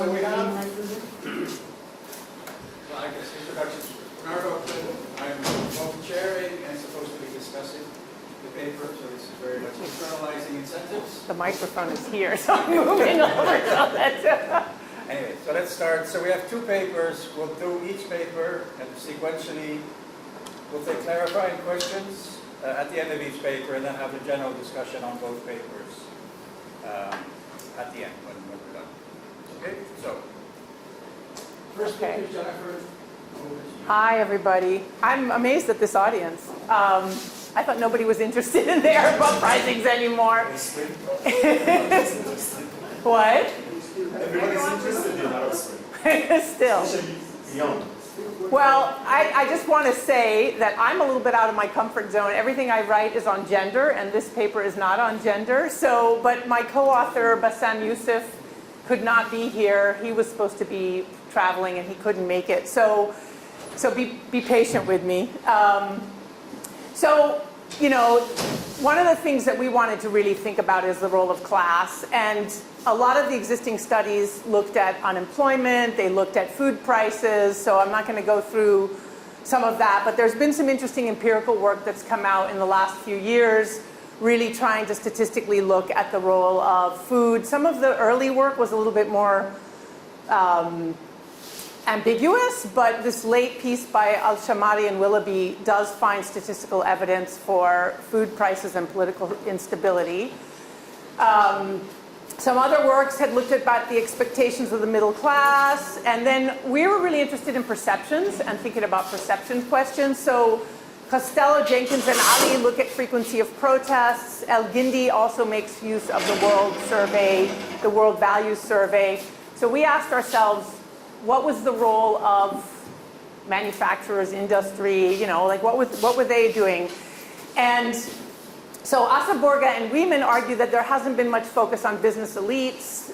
So we have, well, I guess introductions. Bernardo, I'm both chairing and supposed to be discussing the paper, so this is very much internalizing incentives. The microphone is here, so I'm moving over so that. Anyway, so let's start. So we have two papers. We'll do each paper and sequentially we'll take clarifying questions at the end of each paper and then have a general discussion on both papers at the end when we're done. Okay, so first speaker, Jennifer. Hi, everybody. I'm amazed at this audience. I thought nobody was interested in the ERF Uprisings anymore. What? Everyone is interested in Uprisings. Still. Especially young. Well, I just want to say that I'm a little bit out of my comfort zone. Everything I write is on gender, and this paper is not on gender. So, but my co-author, Bassam Yousif, could not be here. He was supposed to be traveling, and he couldn't make it. So be patient with me. So, you know, one of the things that we wanted to really think about is the role of class. And a lot of the existing studies looked at unemployment, they looked at food prices, so I'm not going to go through some of that, but there's been some interesting empirical work that's come out in the last few years, really trying to statistically look at the role of food. Some of the early work was a little bit more ambiguous, but this late piece by Al-Shamari and Willoughby does find statistical evidence for food prices and political instability. Some other works had looked at about the expectations of the middle class, and then we were really interested in perceptions and thinking about perception questions. So Costello, Jenkins, and Ali look at frequency of protests. El-Gindi also makes use of the World Survey, the World Values Survey. So we asked ourselves, what was the role of manufacturers, industry, you know, like what were they doing? And so Asaborga and Riemann argue that there hasn't been much focus on business elites.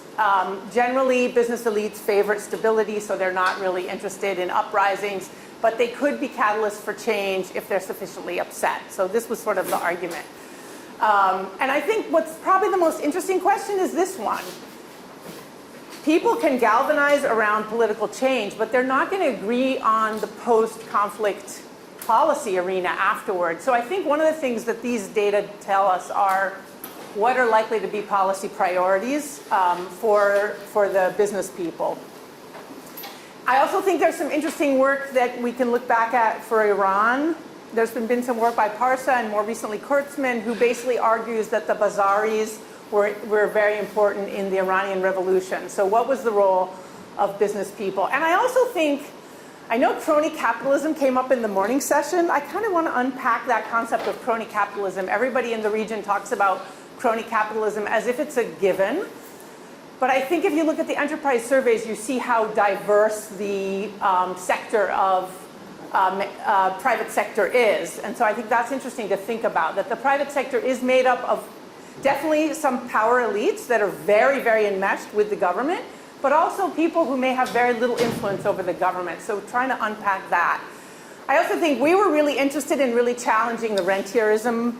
Generally, business elites favor stability, so they're not really interested in uprisings, but they could be catalysts for change if they're sufficiently upset. So this was sort of the argument. And I think what's probably the most interesting question is this one. People can galvanize around political change, but they're not going to agree on the post-conflict policy arena afterwards. So I think one of the things that these data tell us are what are likely to be policy priorities for the business people. I also think there's some interesting work that we can look back at for Iran. There's been some work by Parsa and more recently Kurtzman, who basically argues that the Bazaris were very important in the Iranian Revolution. So what was the role of business people? And I also think, I know crony capitalism came up in the morning session. I kind of want to unpack that concept of crony capitalism. Everybody in the region talks about crony capitalism as if it's a given. But I think if you look at the enterprise surveys, you see how diverse the sector of private sector is. And so I think that's interesting to think about, that the private sector is made up of definitely some power elites that are very, very enmeshed with the government, but also people who may have very little influence over the government. So trying to unpack that. I also think we were really interested in really challenging the rentierism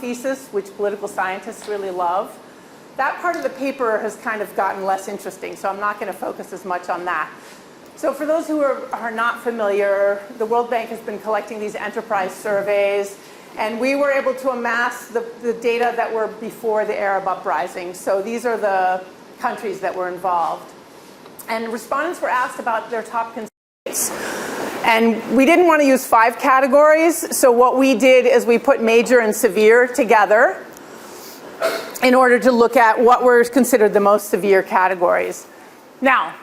thesis, which political scientists really love. That part of the paper has kind of gotten less interesting, so I'm not going to focus as much on that. So for those who are not familiar, the World Bank has been collecting these enterprise surveys, and we were able to amass the data that were before the Arab uprising. So these are the countries that were involved. And respondents were asked about their top constraints. And we didn't want to use 5 categories. So what we did is we put major and severe together in order to look at what were considered the most severe categories. Now,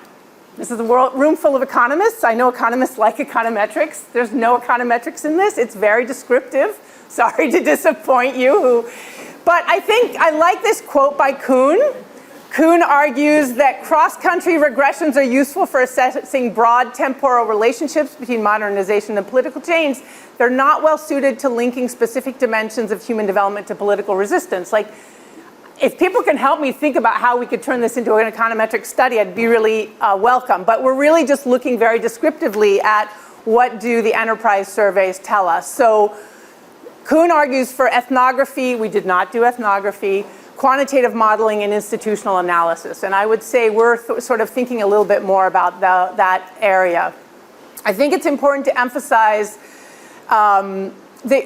this is a room full of economists. I know economists like econometrics. There's no econometrics in this. It's very descriptive. Sorry to disappoint you. But I think I like this quote by Kuhn. Kuhn argues that cross-country regressions are useful for assessing broad temporal relationships between modernization and political change. They're not well suited to linking specific dimensions of human development to political resistance. Like, if people can help me think about how we could turn this into an econometric study, I'd be really welcome. But we're really just looking very descriptively at what do the enterprise surveys tell us. So Kuhn argues for ethnography. We did not do ethnography. quantitative modeling and institutional analysis. And I would say we're sort of thinking a little bit more about that area. I think it's important to emphasize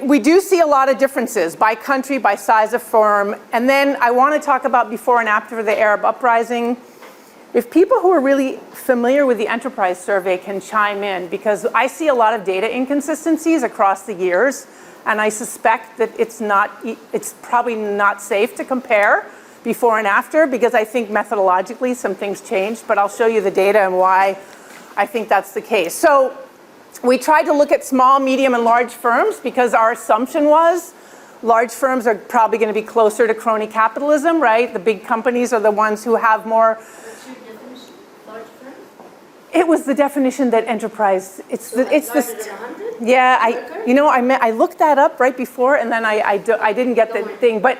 we do see a lot of differences by country, by size of firm. And then I want to talk about before and after the Arab uprising. If people who are really familiar with the enterprise survey can chime in, because I see a lot of data inconsistencies across the years, and I suspect that it's probably not safe to compare before and after, because I think methodologically some things changed, but I'll show you the data and why I think that's the case. So we tried to look at small, medium, and large firms because our assumption was large firms are probably going to be closer to crony capitalism, right? The big companies are the ones who have more. What's your definition? Large firm? It was the definition that enterprise. It's Larger this. than 100? Yeah, Quicker? I looked that up right before, and then I didn't get the thing, but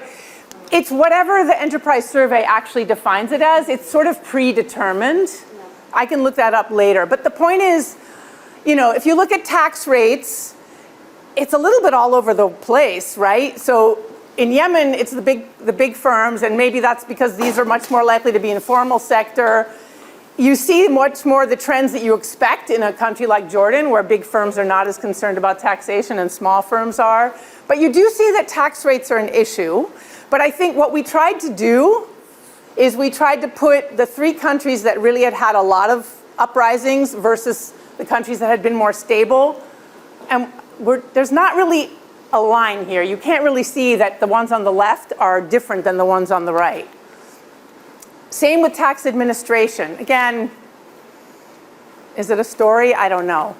it's whatever the enterprise survey actually defines it as. It's sort of predetermined. I can look that up later, but the point is, if you look at tax rates, it's a little bit all over the place, right? So in Yemen, it's the big firms, and maybe that's because these are much more likely to be in the formal sector. You see much more the trends that you expect in a country like Jordan, where big firms are not as concerned about taxation and small firms are. But you do see that tax rates are an issue. But I think what we tried to do is we tried to put the 3 countries that really had a lot of uprisings versus the countries that had been more stable. And there's not really a line here. You can't really see that the ones on the left are different than the ones on the right. Same with tax administration. Again, is it a story? I don't know.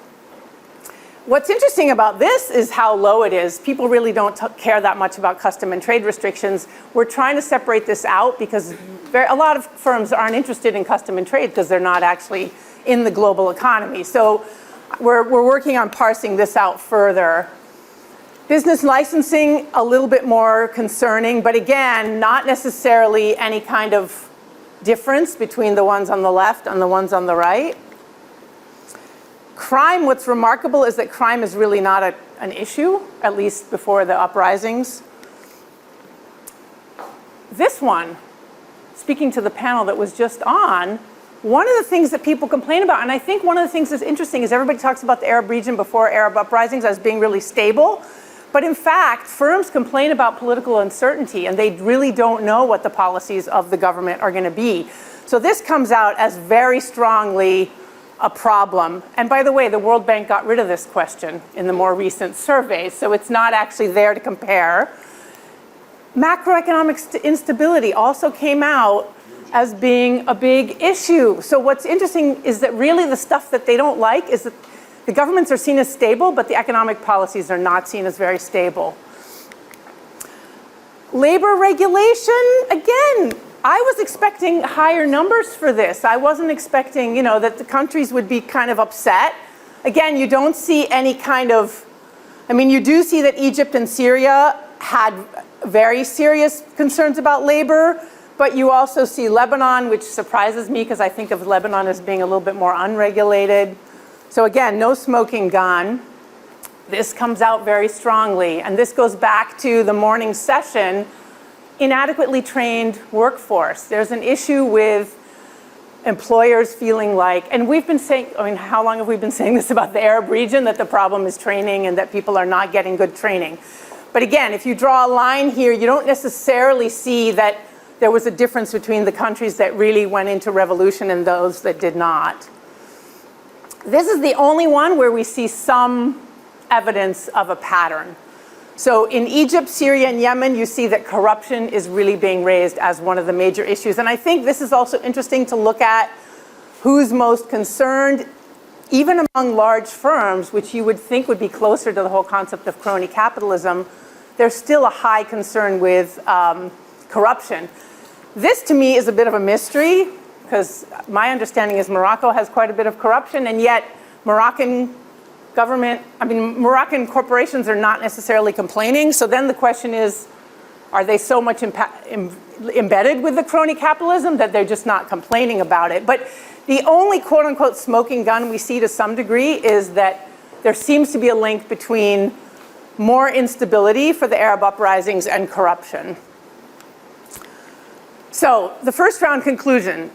What's interesting about this is how low it is. People really don't care that much about custom and trade restrictions. We're trying to separate this out because a lot of firms aren't interested in custom and trade because they're not actually in the global economy. So we're working on parsing this out further. Business licensing, a little bit more concerning, but again, not necessarily any kind of difference between the ones on the left and the ones on the right. Crime, what's remarkable is that crime is really not an issue, at least before the uprisings. This one, speaking to the panel that was just on, one of the things that people complain about, and I think one of the things that's interesting is everybody talks about the Arab region before Arab uprisings as being really stable. But in fact, firms complain about political uncertainty, and they really don't know what the policies of the government are going to be. So this comes out as very strongly a problem. And by the way, the World Bank got rid of this question in the more recent surveys, so it's not actually there to compare. Macroeconomic instability also came out as being a big issue. So what's interesting is that really the stuff that they don't like is that the governments are seen as stable, but the economic policies are not seen as very stable. Labor regulation, again, I was expecting higher numbers for this. I wasn't expecting, that the countries would be kind of upset. Again, you don't see any kind of, you do see that Egypt and Syria had very serious concerns about labor, but you also see Lebanon, which surprises me because I think of Lebanon as being a little bit more unregulated. So again, no smoking gun. This comes out very strongly, and this goes back to the morning session, inadequately trained workforce. There's an issue with employers feeling like, and we've been saying, how long have we been saying this about the Arab region, that the problem is training and that people are not getting good training. But again, if you draw a line here, you don't necessarily see that there was a difference between the countries that really went into revolution and those that did not. This is the only one where we see some evidence of a pattern. So in Egypt, Syria, and Yemen, you see that corruption is really being raised as one of the major issues. And I think this is also interesting to look at who's most concerned, even among large firms, which you would think would be closer to the whole concept of crony capitalism. There's still a high concern with corruption. This, to me, is a bit of a mystery, because my understanding is Morocco has quite a bit of corruption, and yet Moroccan corporations are not necessarily complaining. So then the question is, are they so much embedded with the crony capitalism that they're just not complaining about it? But the only quote-unquote smoking gun we see to some degree is that there seems to be a link between more instability for the Arab uprisings and corruption. So the first round conclusion.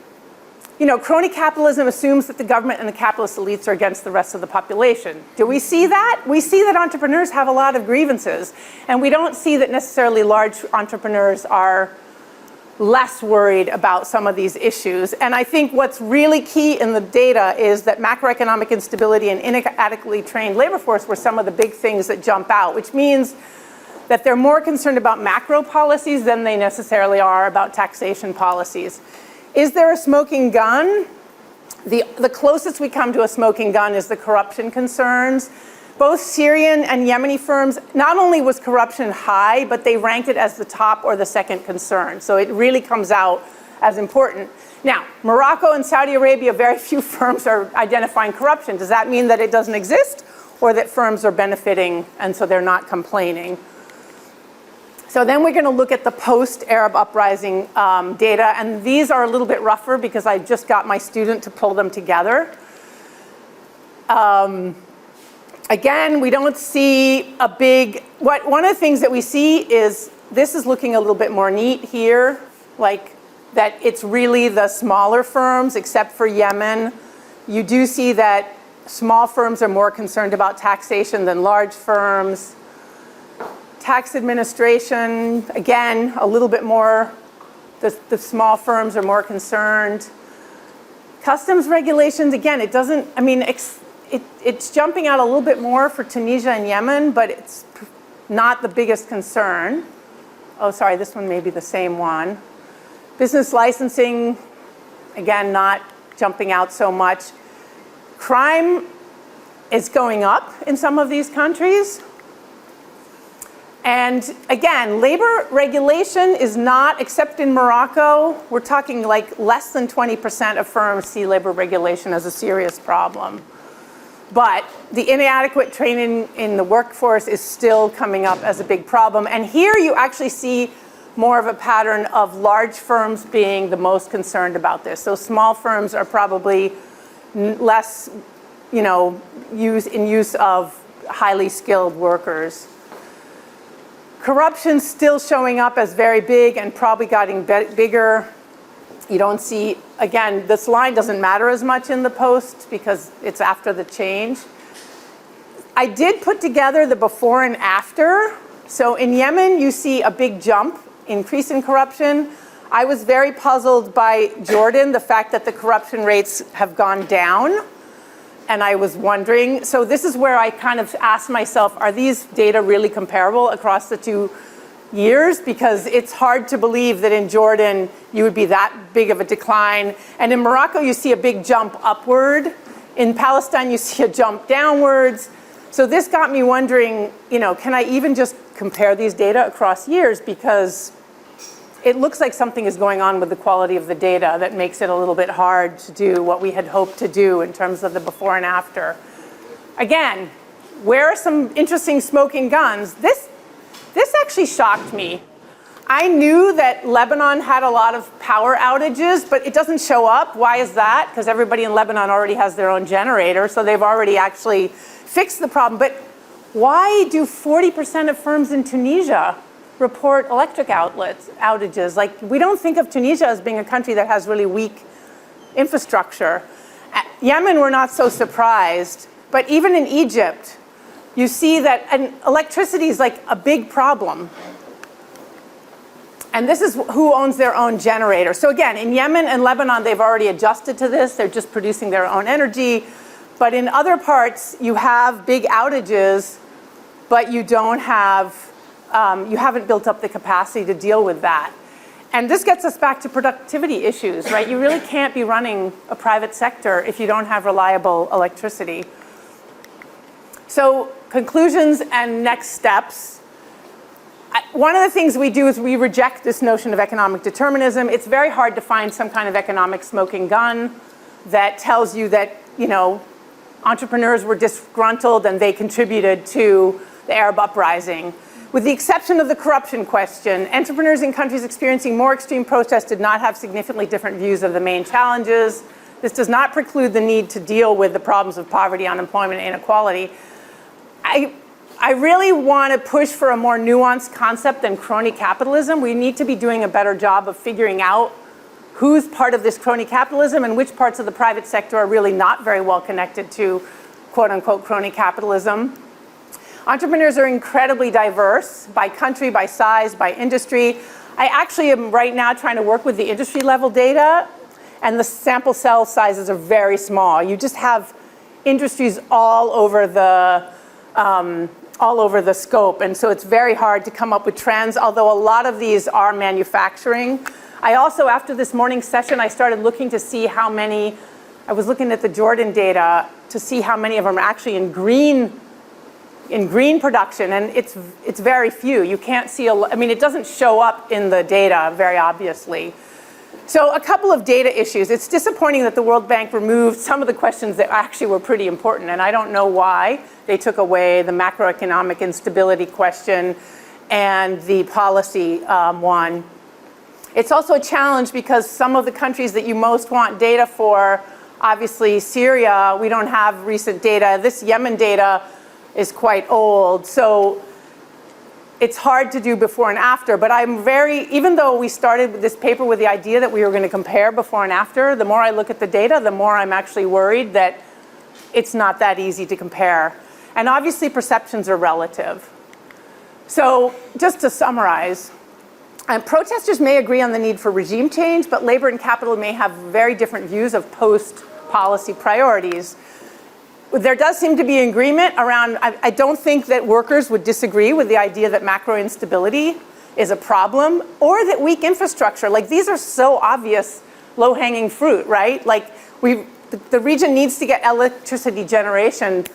Crony capitalism assumes that the government and the capitalist elites are against the rest of the population. Do we see that? We see that entrepreneurs have a lot of grievances, and we don't see that necessarily large entrepreneurs are less worried about some of these issues. And I think what's really key in the data is that macroeconomic instability and inadequately trained labor force were some of the big things that jump out, which means that they're more concerned about macro policies than they necessarily are about taxation policies. Is there a smoking gun? The closest we come to a smoking gun is the corruption concerns. Both Syrian and Yemeni firms, not only was corruption high, but they ranked it as the top or the second concern. So it really comes out as important. Now, Morocco and Saudi Arabia, very few firms are identifying corruption. Does that mean that it doesn't exist, or that firms are benefiting and so they're not complaining? So then we're going to look at the post-Arab uprising data, and these are a little bit rougher because I just got my student to pull them together. Again, we don't see a big, one of the things that we see is, this is looking a little bit more neat here, like that it's really the smaller firms, except for Yemen. You do see that small firms are more concerned about taxation than large firms. Tax administration, again, a little bit more, the small firms are more concerned. Customs regulations, again, it doesn't, I mean, it's jumping out a little bit more for Tunisia and Yemen, but it's not the biggest concern. Oh, sorry, this one may be the same one. Business licensing, again, not jumping out so much. Crime is going up in some of these countries. And again, labor regulation is not, except in Morocco, we're talking like less than 20% of firms see labor regulation as a serious problem. But the inadequate training in the workforce is still coming up as a big problem. And here you actually see more of a pattern of large firms being the most concerned about this. So small firms are probably less, use of highly skilled workers. Corruption's still showing up as very big and probably getting bigger. You don't see, again, this line doesn't matter as much in the post because it's after the change. I did put together the before and after. So in Yemen, you see a big jump, increase in corruption. I was very puzzled by Jordan, the fact that the corruption rates have gone down. And I was wondering, so this is where I kind of asked myself, are these data really comparable across the 2 years? Because it's hard to believe that in Jordan you would be that big of a decline. And in Morocco, you see a big jump upward. In Palestine, you see a jump downwards. So this got me wondering, can I even just compare these data across years? Because it looks like something is going on with the quality of the data that makes it a little bit hard to do what we had hoped to do in terms of the before and after. Again, where are some interesting smoking guns? This actually shocked me. I knew that Lebanon had a lot of power outages, but it doesn't show up. Why is that? Because everybody in Lebanon already has their own generator, so they've already actually fixed the problem. But why do 40% of firms in Tunisia report electric outages? Like, we don't think of Tunisia as being a country that has really weak infrastructure. At Yemen, we're not so surprised, but even in Egypt, you see that, and electricity is like a big problem. And this is who owns their own generator. So again, in Yemen and Lebanon, they've already adjusted to this. They're just producing their own energy. But in other parts, you have big outages, but you don't have, you haven't built up the capacity to deal with that. And this gets us back to productivity issues, right? You really can't be running a private sector if you don't have reliable electricity. So conclusions and next steps. One of the things we do is we reject this notion of economic determinism. It's very hard to find some kind of economic smoking gun that tells you that, entrepreneurs were disgruntled and they contributed to the Arab uprising. With the exception of the corruption question, entrepreneurs in countries experiencing more extreme protests did not have significantly different views of the main challenges. This does not preclude the need to deal with the problems of poverty, unemployment, and inequality. I really want to push for a more nuanced concept than crony capitalism. We need to be doing a better job of figuring out who's part of this crony capitalism and which parts of the private sector are really not very well connected to quote unquote crony capitalism. Entrepreneurs are incredibly diverse by country, by size, by industry. I actually am right now trying to work with the industry level data, and the sample cell sizes are very small. You just have industries all over the scope, and so it's very hard to come up with trends, although a lot of these are manufacturing. I also, after this morning's session, I started looking to see how many, I was looking at the Jordan data to see how many of them are actually in green production, and it's very few. You can't see, I mean, it doesn't show up in the data very obviously. So a couple of data issues. It's disappointing that the World Bank removed some of the questions that actually were pretty important, and I don't know why. They took away the macroeconomic instability question and the policy one. It's also a challenge because some of the countries that you most want data for, obviously Syria, we don't have recent data. This Yemen data is quite old, so it's hard to do before and after, but even though we started this paper with the idea that we were going to compare before and after, the more I look at the data, the more I'm actually worried that it's not that easy to compare. And obviously perceptions are relative. So just to summarize, protesters may agree on the need for regime change, but labor and capital may have very different views of post-policy priorities. There does seem to be agreement around, I don't think that workers would disagree with the idea that macro instability is a problem, or that weak infrastructure, like these are so obvious low-hanging fruit, right? Like the region needs to get electricity generation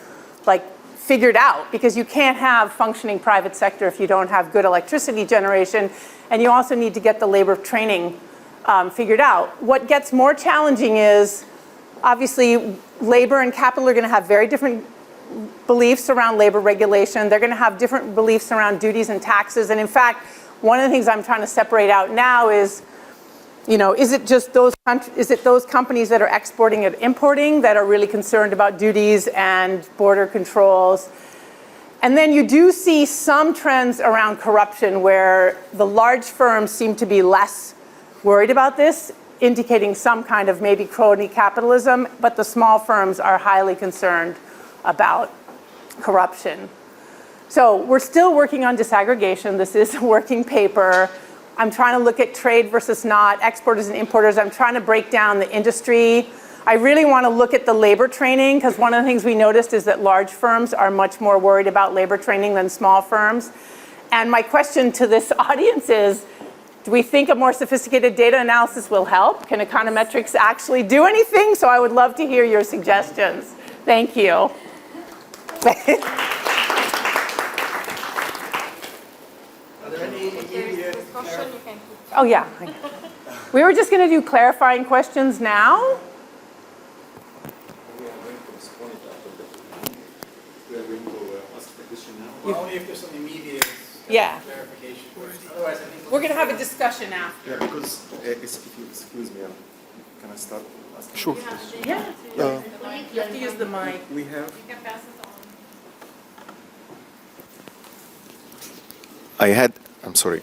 like figured out, because you can't have functioning private sector if you don't have good electricity generation, and you also need to get the labor training figured out. What gets more challenging is, obviously, labor and capital are going to have very different beliefs around labor regulation. They're going to have different beliefs around duties and taxes. And in fact, one of the things I'm trying to separate out now is, is it those companies that are exporting and importing that are really concerned about duties and border controls? And then you do see some trends around corruption where the large firms seem to be less worried about this, indicating some kind of maybe crony capitalism, but the small firms are highly concerned about corruption. So we're still working on disaggregation. This is a working paper. I'm trying to look at trade versus not, exporters and importers. I'm trying to break down the industry. I really want to look at the labor training, because one of the things we noticed is that large firms are much more worried about labor training than small firms. And my question to this audience is, do we think a more sophisticated data analysis will help? Can econometrics actually do anything? So I would love to hear your suggestions. Thank you. Are there any immediate Oh, yeah. We were just going to do clarifying questions now. We are going to ask the question now. Well, only if there's some immediate clarification. Otherwise, I think We're going to have a discussion after. Yeah, because if you excuse me, can I start asking? Sure. Yeah. You have to use the mic. We have. I'm sorry.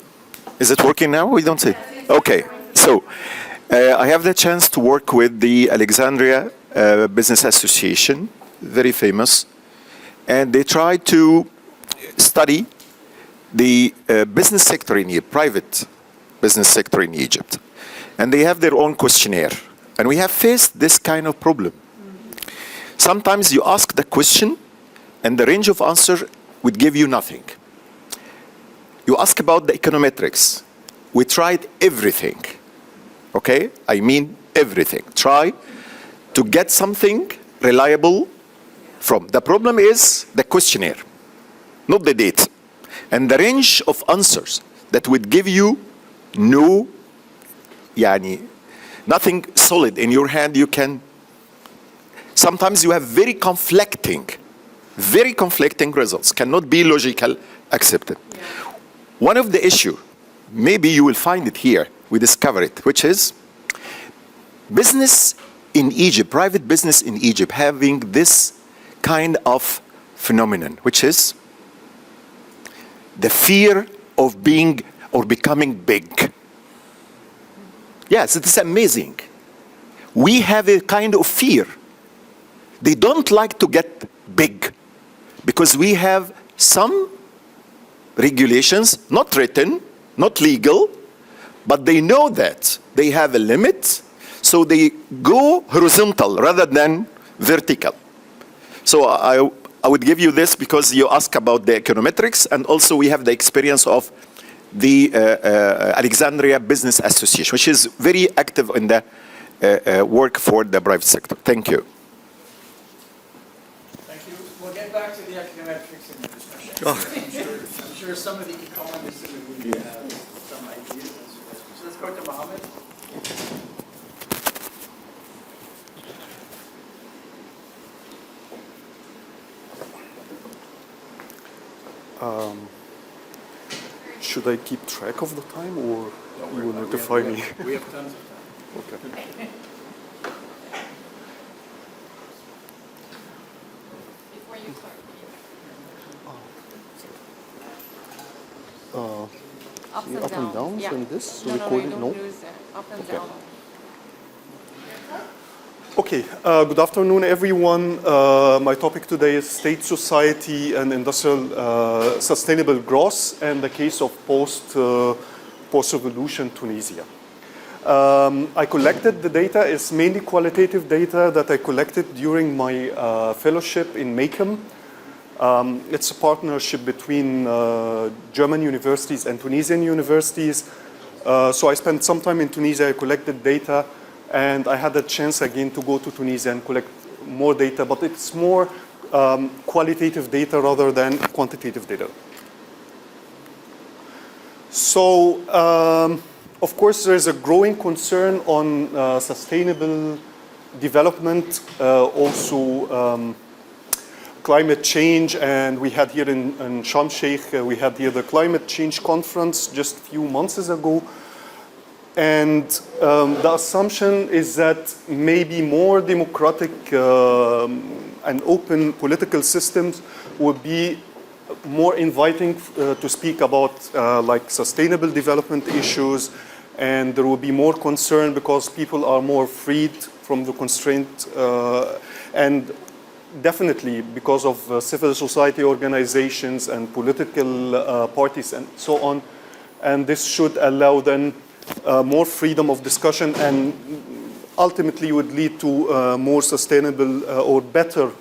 Is it working now? We don't see. Okay. So I have the chance to work with the Alexandria Business Association, very famous, and they try to study the business sector in Egypt, private business sector in Egypt. And they have their own questionnaire. And we have faced this kind of problem. Sometimes you ask the question and the range of answer would give you nothing. You ask about the econometrics. We tried everything. Okay? I mean everything. Try to get something reliable from. The problem is the questionnaire, not the data. And the range of answers that would give you nothing solid in your hand. Sometimes you have very conflicting results, cannot be logical accepted. Yeah. One of the issue, maybe you will find it here, we discover it, which is business in Egypt, private business in Egypt having this kind of phenomenon, which is the fear of being or becoming big. Yes, it is amazing. We have a kind of fear. They don't like to get big because we have some regulations, not written, not legal, but they know that they have a limit, so they go horizontal rather than vertical. So I would give you this because you ask about the econometrics, and also we have the experience of the Alexandria Business Association, which is very active in the work for the private sector. Thank you. Thank you. We'll get back to the econometrics in the discussion. I'm sure some of the economists would have some ideas and suggestions. So let's go to Mohamed. Should I keep track of the time, or you will notify me? We have tons of time. Okay. Before you start, ups and Up and downs yeah. and this No, recording? you No? don't lose it. Up and Okay. down. Okay, good afternoon, everyone. My topic today is State, Society, and Industrial Sustainable Growth, and the case of post-revolution Tunisia. I collected the data. It's mainly qualitative data that I collected during my fellowship in Macom. It's a partnership between German universities and Tunisian universities. So I spent some time in Tunisia. I collected data. And I had a chance again to go to Tunisia and collect more data, but it's more qualitative data rather than quantitative data. So, of course, there is a growing concern on sustainable development, also climate change, and we had here in Sharm el-Sheikh, we had here the climate change conference just a few months ago. And the assumption is that maybe more democratic and open political systems would be more inviting to speak about like sustainable development issues, and there will be more concern because people are more freed from the constraint, and definitely because of civil society organizations and political parties and so on. And this should allow then more freedom of discussion, and ultimately would lead to more sustainable or better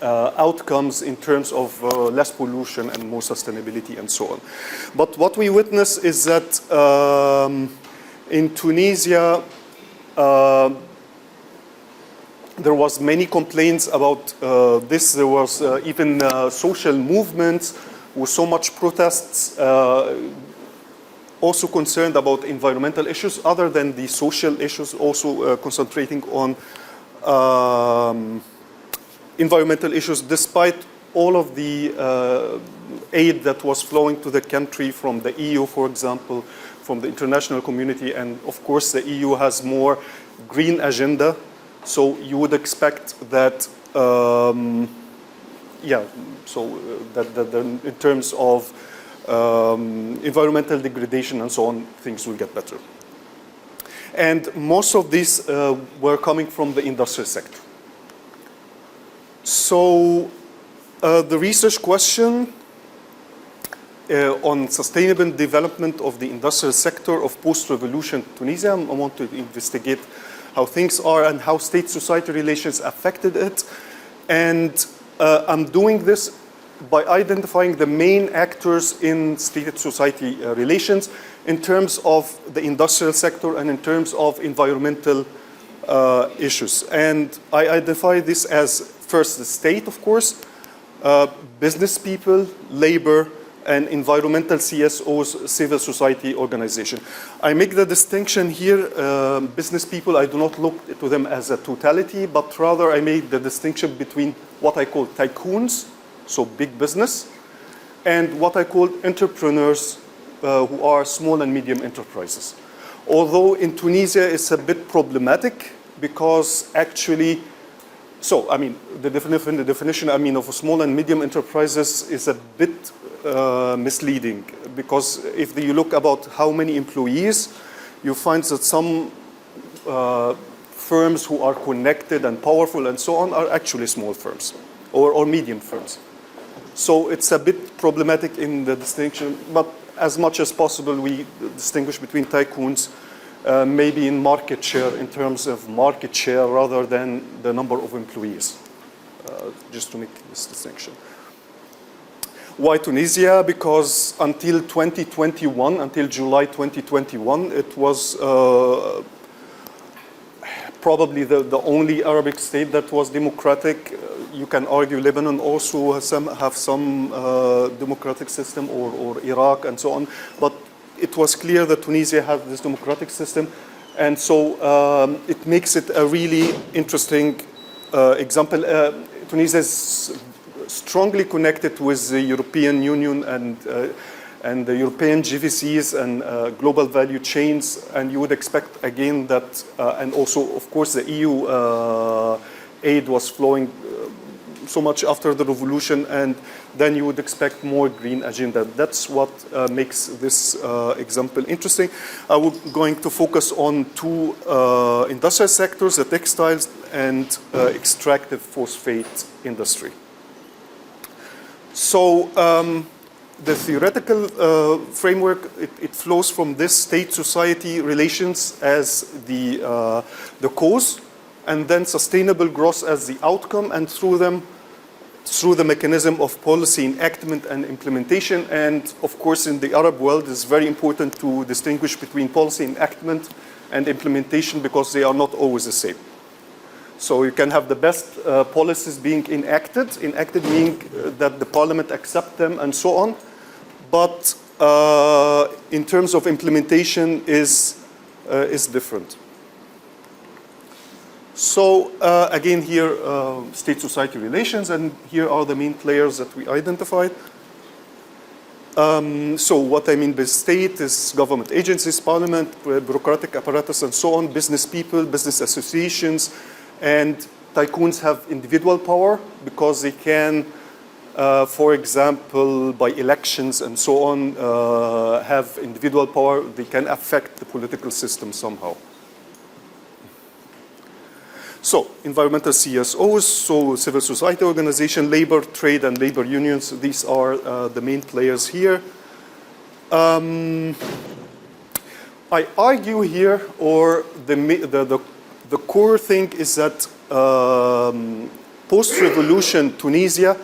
outcomes in terms of less pollution and more sustainability and so on. But what we witness is that in Tunisia, there was many complaints about this. There was even social movements with so much protests, also concerned about environmental issues, other than the social issues, also concentrating on environmental issues, despite all of the aid that was flowing to the country from the EU, for example, from the international community. And of course, the EU has more green agenda. So you would expect that, that in terms of environmental degradation and so on, things will get better. And most of these were coming from the industrial sector. So the research question on sustainable development of the industrial sector of post-revolution Tunisia, I want to investigate how things are and how state-society relations affected it. And I'm doing this by identifying the main actors in state-society relations in terms of the industrial sector and in terms of environmental issues. And I identify this as first the state, of course, business people, labor, and environmental CSOs, civil society organization. I make the distinction here, business people, I do not look to them as a totality, but rather I make the distinction between what I call tycoons, so big business, and what I call entrepreneurs, who are small and medium enterprises. Although in Tunisia it's a bit problematic because actually, so I mean, the definition I mean of small and medium enterprises is a bit misleading, because if you look about how many employees, you find that some firms who are connected and powerful and so on are actually small firms or medium firms. So it's a bit problematic in the distinction, but as much as possible we distinguish between tycoons, maybe in market share, in terms of market share rather than the number of employees, just to make this distinction. Why Tunisia? Because until 2021, until July 2021, it was probably the only Arabic state that was democratic. You can argue Lebanon also have some democratic system, or Iraq and so on. But it was clear that Tunisia had this democratic system. And so it makes it a really interesting example. Tunisia is strongly connected with the European Union and the European GVCs and global value chains, and you would expect again that, and also of course the EU aid was flowing so much after the revolution, and then you would expect more green agenda. That's what makes this example interesting. I'm going to focus on two industrial sectors, the textiles and extractive phosphate industry. So the theoretical framework, it flows from this state-society relations as the cause, and then sustainable growth as the outcome, and through the mechanism of policy enactment and implementation. And of course, in the Arab world, it's very important to distinguish between policy enactment and implementation, because they are not always the same. So you can have the best policies being enacted meaning that the parliament accept them and so on, but in terms of implementation is different. So again here, state-society relations, and here are the main players that we identified. So what I mean by state is government agencies, parliament, bureaucratic apparatus and so on, business people, business associations, and tycoons have individual power because they can, for example, by elections and so on, have individual power. They can affect the political system somehow. So, environmental CSOs, so civil society organization, labor, trade, and labor unions, these are the main players here. I argue here, or the core thing is that post-revolution Tunisia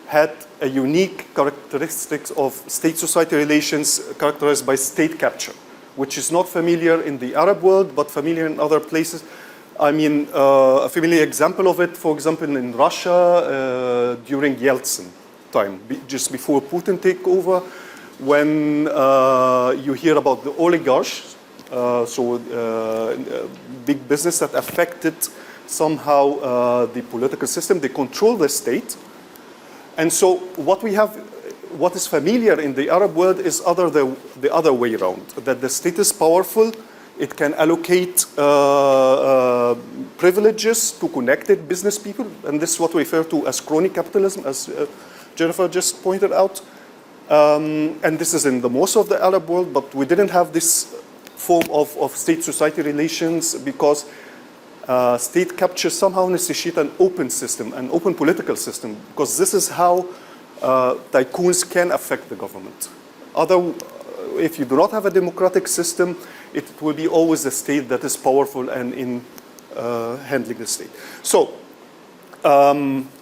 had a unique characteristics of state-society relations characterized by state capture, which is not familiar in the Arab world, but familiar in other places. I mean, a familiar example of it, for example, in Russia during Yeltsin time, just before Putin take over, when you hear about the oligarchs, big business that affected somehow the political system. They control the state. And so what we have, what is familiar in the Arab world is the other way around, that the state is powerful. It can allocate privileges to connected business people, and this is what we refer to as crony capitalism, as Jennifer just pointed out. And this is in the most of the Arab world, but we didn't have this form of state-society relations because state capture somehow necessitates an open system, an open political system, because this is how tycoons can affect the government. If you do not have a democratic system, it will be always the state that is powerful and in handling the state. So,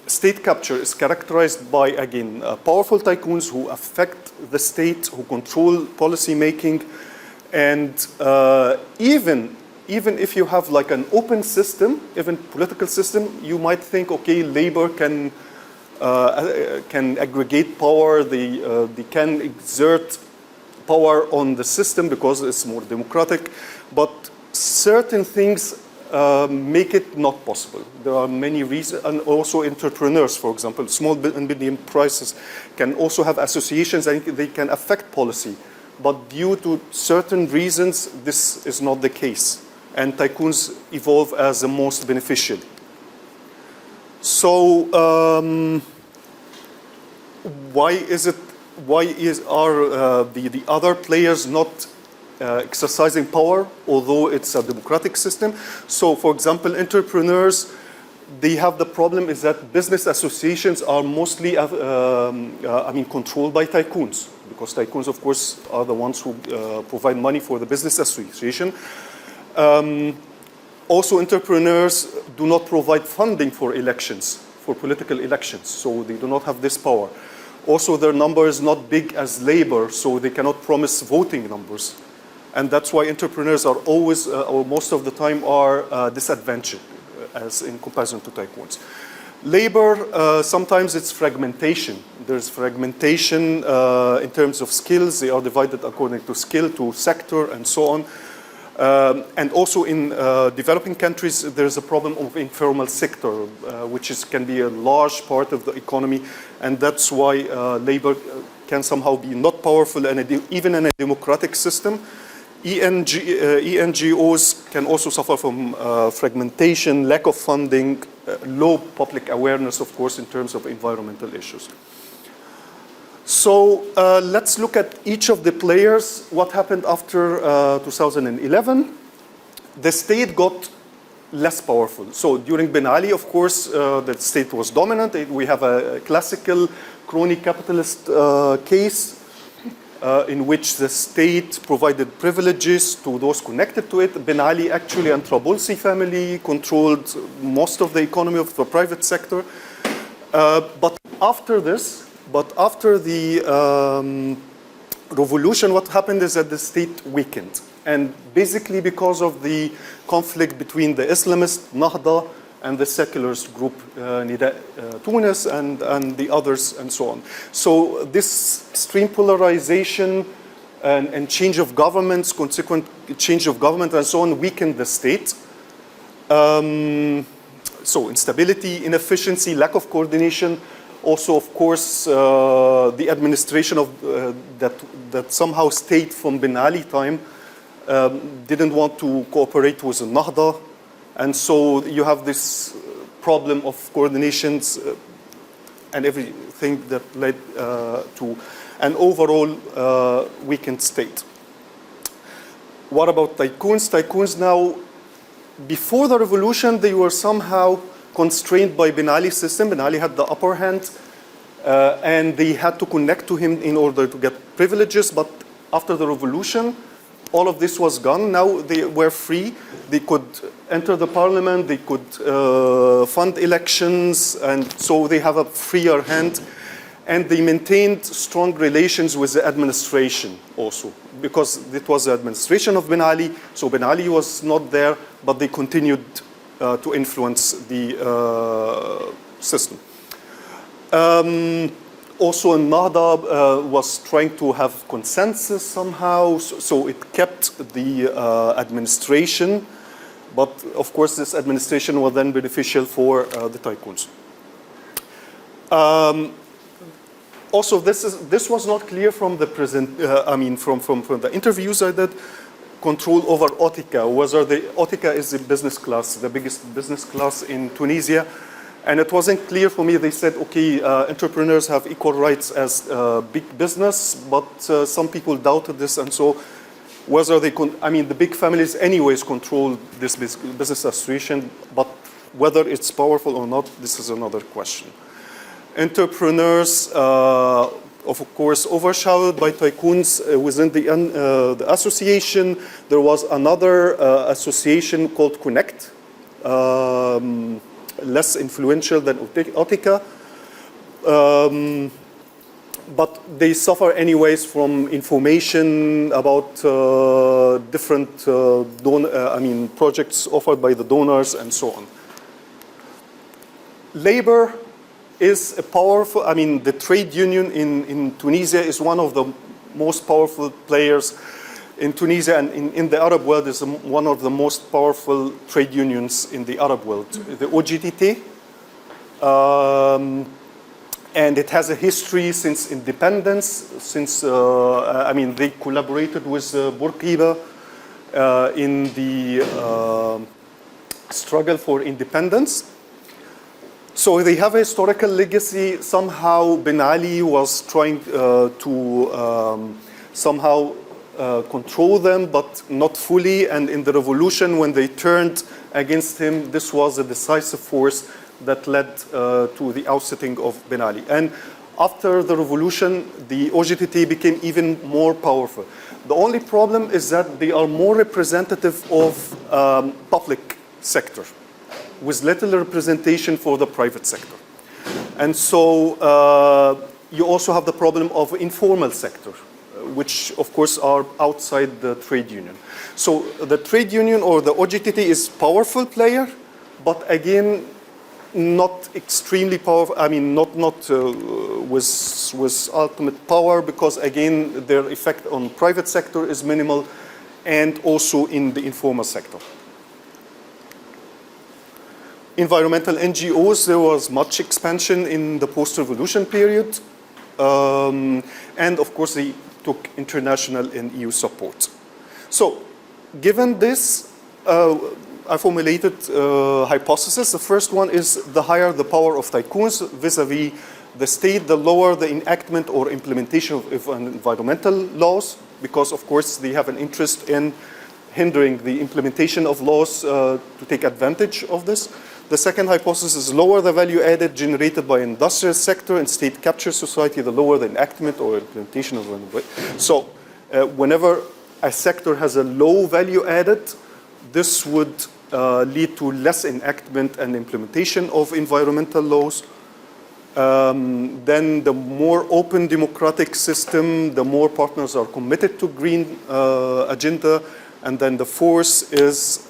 state capture is characterized by, again, powerful tycoons who affect the state, who control policy making, and even if you have like an open system, even political system, you might think, okay, labor can aggregate power, they can exert power on the system because it's more democratic, but certain things make it not possible. There are many reasons, and also entrepreneurs, for example, small and medium enterprises can also have associations and they can affect policy. But due to certain reasons, this is not the case. And tycoons evolve as the most beneficial. So, why is it are the other players not exercising power, although it's a democratic system? So, for example, entrepreneurs, they have the problem is that business associations are mostly, controlled by tycoons, because tycoons, of course, are the ones who provide money for the business association. Also, entrepreneurs do not provide funding for elections, for political elections, so they do not have this power. Also, their number is not big as labor, so they cannot promise voting numbers. And that's why entrepreneurs are always, or most of the time, are disadvantaged as in comparison to tycoons. Labor, sometimes it's fragmentation. There's fragmentation in terms of skills. They are divided according to skill, to sector, and so on. And also in developing countries, there's a problem of informal sector, which can be a large part of the economy, and that's why labor can somehow be not powerful, and even in a democratic system. NGOs can also suffer from fragmentation, lack of funding, low public awareness, of course, in terms of environmental issues. So let's look at each of the players. What happened after 2011? The state got less powerful. So during Ben Ali, of course, the state was dominant. We have a classical crony capitalist case in which the state provided privileges to those connected to it. Ben Ali actually and Trabulsi family controlled most of the economy of the private sector. But after the revolution, what happened is that the state weakened. And basically because of the conflict between the Islamist Nahda and the secularist group, Nida Tunis and the others and so on. So this extreme polarization and change of governments, consequent change of government and so on, weakened the state. So instability, inefficiency, lack of coordination. Also, of course, the administration of that somehow stayed from Ben Ali time didn't want to cooperate with the Nahda. And so you have this problem of coordinations and everything that led to an overall weakened state. What about tycoons? Tycoons now, before the revolution, they were somehow constrained by Ben Ali's system. Ben Ali had the upper hand, and they had to connect to him in order to get privileges. But after the revolution, all of this was gone. Now they were free. They could enter the parliament. They could fund elections, and so they have a freer hand. And they maintained strong relations with the administration also, because it was the administration of Ben Ali. So Ben Ali was not there, but they continued to influence the system. Also, Nahda was trying to have consensus somehow, so it kept the administration, but of course this administration was then beneficial for the tycoons. Also, this was not clear from the from the interviews I did. Control over Otika, whether Otika is the business class, the biggest business class in Tunisia. And it wasn't clear for me. They said, okay, entrepreneurs have equal rights as big business, but some people doubted this. And so whether they the big families anyways control this business association, but whether it's powerful or not, this is another question. Entrepreneurs, of course, overshadowed by tycoons within the association. There was another association called Connect, less influential than Otika, but they suffer anyways from information about different projects offered by the donors and so on. Labor is a powerful, the trade union in Tunisia is one of the most powerful players in Tunisia, and in the Arab world is one of the most powerful trade unions in the Arab world, the OGTT. And it has a history since independence, they collaborated with Bourguiba in the struggle for independence. So they have a historical legacy. Somehow Ben Ali was trying to somehow control them, but not fully. And in the revolution, when they turned against him, this was a decisive force that led to the ousting of Ben Ali. And after the revolution, the OGTT became even more powerful. The only problem is that they are more representative of public sector, with little representation for the private sector. And so you also have the problem of informal sector, which of course are outside the trade union. So the trade union or the OGTT is powerful player, but again, not extremely powerful. I mean, not with ultimate power, because again, their effect on private sector is minimal, and also in the informal sector. Environmental NGOs, there was much expansion in the post-revolution period, and of course, they took international and EU support. So, given this, I formulated hypothesis. The first one is the higher the power of tycoons vis-a-vis the state, the lower the enactment or implementation of environmental laws, because of course they have an interest in hindering the implementation of laws to take advantage of this. The second hypothesis is lower the value added generated by industrial sector and state capture society, the lower the enactment or implementation of it. So whenever a sector has a low value added, this would lead to less enactment and implementation of environmental laws. Then the more open democratic system, the more partners are committed to green agenda. And then the fourth is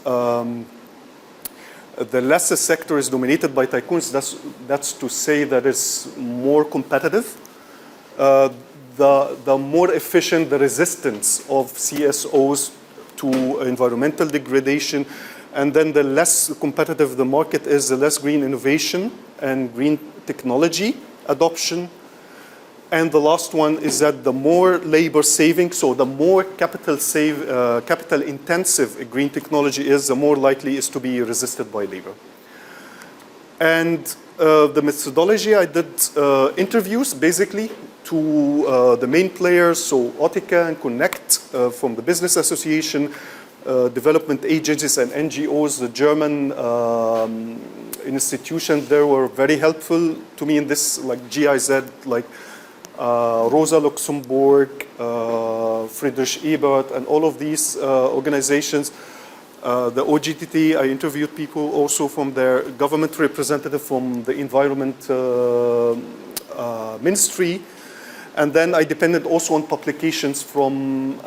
the less a sector is dominated by tycoons, that's to say that it's more competitive. The more efficient the resistance of CSOs to environmental degradation, and then the less competitive the market is, the less green innovation and green technology adoption. And the last one is that the more labor saving, so the more capital intensive green technology is, the more likely is to be resisted by labor. And the methodology, I did interviews basically to the main players, so Otica and Connect from the Business Association, development agencies and NGOs, the German institutions, they were very helpful to me in this, like GIZ, like Rosa Luxemburg, Friedrich Ebert, and all of these organizations. The OGTT, I interviewed people also from their government representative from the environment ministry. And then I depended also on publications from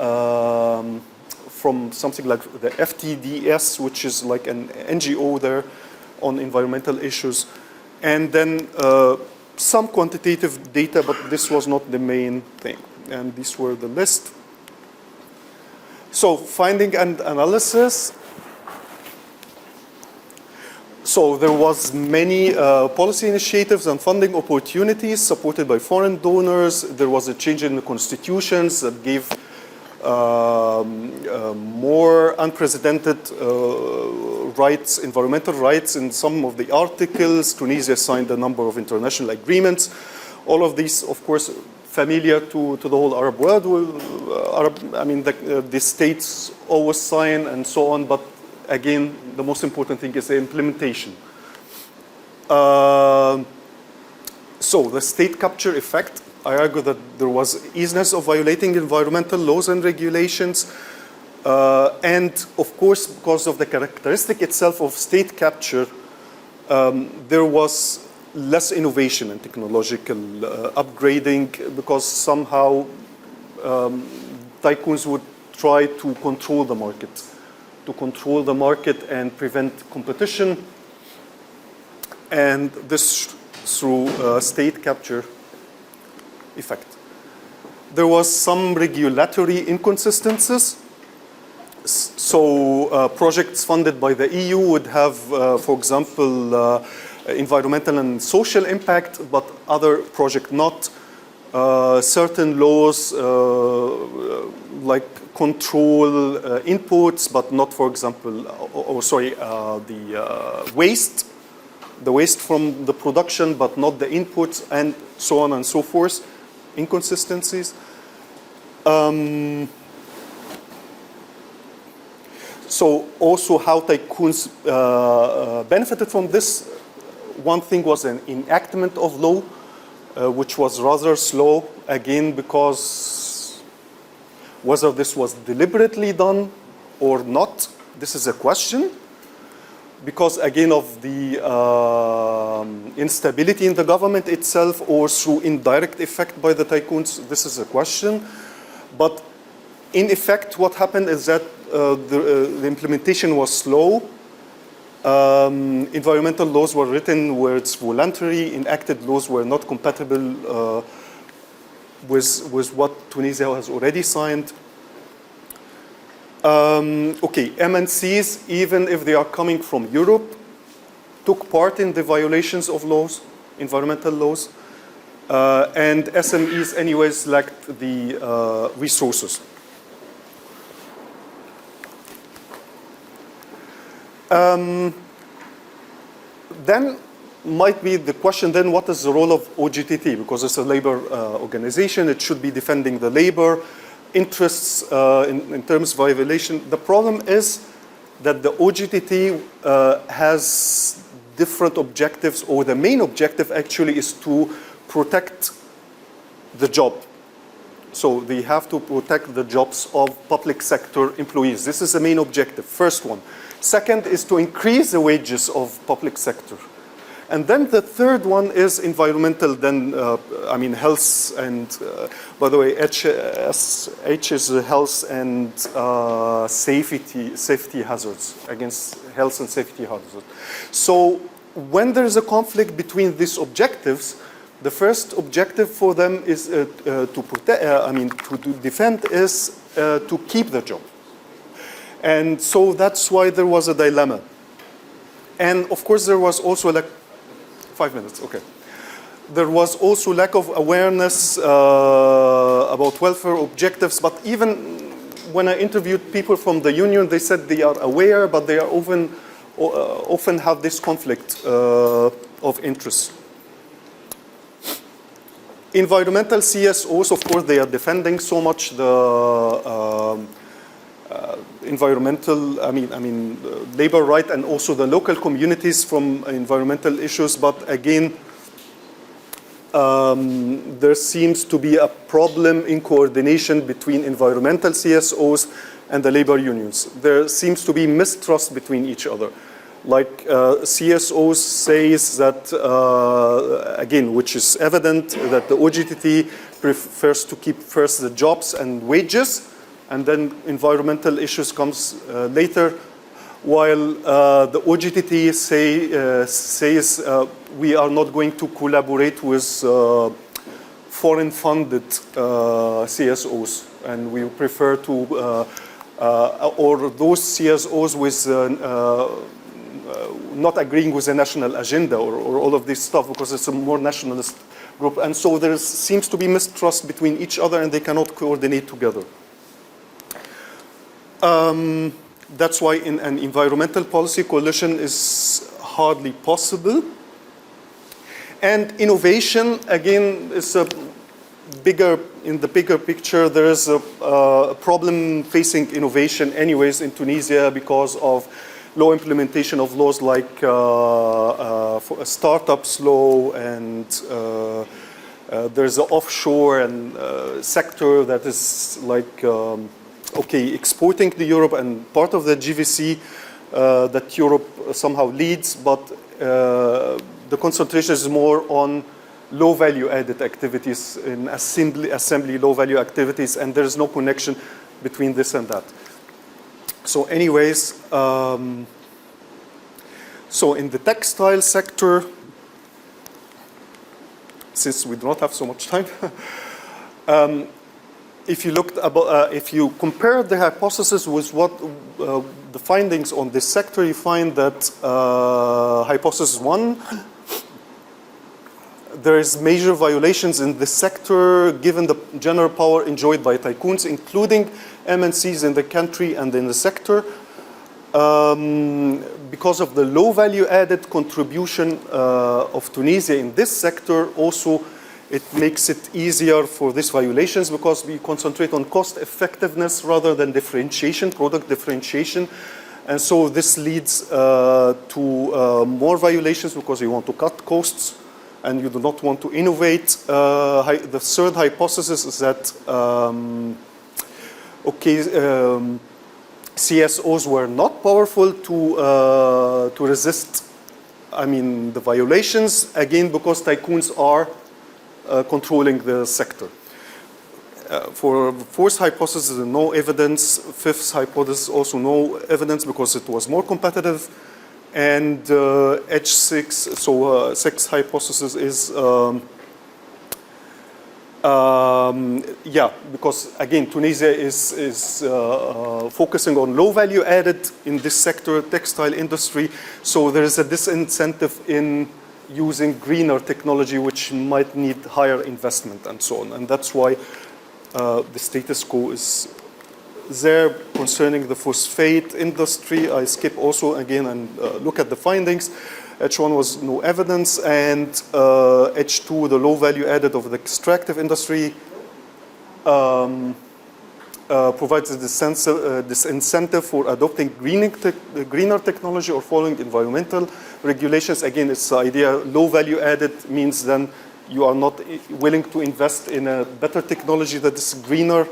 something like the FTDS, which is like an NGO there on environmental issues. And then some quantitative data, but this was not the main thing. And these were the list. So finding and analysis. So there was many policy initiatives and funding opportunities supported by foreign donors. There was a change in the constitutions that gave more unprecedented rights, environmental rights in some of the articles. Tunisia signed a number of international agreements. All of these, of course, familiar to the whole Arab world. The states always sign and so on, but again, the most important thing is the implementation. So the state capture effect, I argue that there was easiness of violating environmental laws and regulations. And of course, because of the characteristic itself of state capture, there was less innovation and technological upgrading, because somehow tycoons would try to control the market and prevent competition, and this through state capture effect. There was some regulatory inconsistencies. So projects funded by the EU would have, for example, environmental and social impact, but other projects not. Certain laws like control inputs, but not, for example, the waste the waste from the production, but not the inputs, and so on and so forth, inconsistencies. So also how tycoons benefited from this. One thing was an enactment of law, which was rather slow, again, because whether this was deliberately done or not, this is a question. Because again of the instability in the government itself or through indirect effect by the tycoons, this is a question. But in effect, what happened is that the implementation was slow. Environmental laws were written where it's voluntary. Enacted laws were not compatible with what Tunisia has already signed. Okay, MNCs, even if they are coming from Europe, took part in the violations of laws, environmental laws, and SMEs anyways lacked the resources. Then might be the question then, what is the role of OGTT? Because it's a labor organization, it should be defending the labor interests in terms of violation. The problem is that the OGTT has different objectives, or the main objective actually is to protect the job. So they have to protect the jobs of public sector employees. This is the main objective, first one. Second is to increase the wages of public sector. And then the third one is environmental, then, I mean, health and, by the way, H is health and safety hazards, against health and safety hazards. So when there is a conflict between these objectives, the first objective for them is to protect, to defend is to keep the job. And so that's why there was a dilemma. And of course there was also like, 5 minutes, okay. There was also lack of awareness about welfare objectives, but even when I interviewed people from the union, they said they are aware, but they are often have this conflict of interest. Environmental CSOs, of course, they are defending so much the environmental, labor right, and also the local communities from environmental issues. But again, there seems to be a problem in coordination between environmental CSOs and the labor unions. There seems to be mistrust between each other. Like CSOs says that, again, which is evident, that the OGTT prefers to keep first the jobs and wages, and then environmental issues comes later, while the OGTT says we are not going to collaborate with foreign-funded CSOs, and we prefer to, or those CSOs with not agreeing with the national agenda or all of this stuff, because it's a more nationalist group. And so there seems to be mistrust between each other, and they cannot coordinate together. That's why in an environmental policy coalition is hardly possible. And innovation, again, is a in the bigger picture, there is a problem facing innovation anyways in Tunisia because of low implementation of laws like for startups law, and there's an offshore and sector that is like exporting to Europe, and part of the GVC that Europe somehow leads, but the concentration is more on low value added activities in assembly low value activities, and there is no connection between this and that. So anyways, so in the textile sector, since we do not have so much time, if you looked about, if you compare the hypothesis with what the findings on this sector, you find that hypothesis 1, there is major violations in this sector given the general power enjoyed by tycoons, including MNCs in the country and in the sector. because of the low value added contribution of Tunisia in this sector, also it makes it easier for these violations because we concentrate on cost effectiveness rather than differentiation, product differentiation. And so this leads to more violations because you want to cut costs and you do not want to innovate. The third hypothesis is that CSOs were not powerful to resist, the violations, again, because tycoons are controlling the sector. For the fourth hypothesis, no evidence. Fifth hypothesis, also no evidence because it was more competitive. And H6, so sixth hypothesis is, because again, Tunisia is focusing on low value added in this sector, textile industry. So there is a disincentive in using greener technology, which might need higher investment and so on. And that's why the status quo is there concerning the phosphate industry. I skip also again and look at the findings. H1 was no evidence, and H2, the low value added of the extractive industry, provides this incentive for adopting greener technology or following environmental regulations. Again, it's the idea low value added means then you are not willing to invest in a better technology that is greener.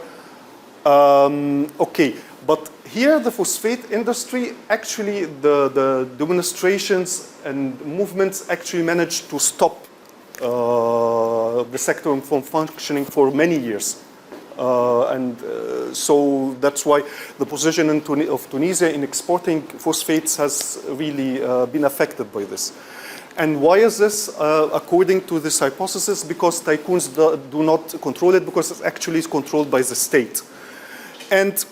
But here the phosphate industry, actually the demonstrations and movements actually managed to stop the sector from functioning for many years. So that's why the position of Tunisia in exporting phosphates has really been affected by this. And why is this? According to this hypothesis, because tycoons do not control it, because it actually is controlled by the state. And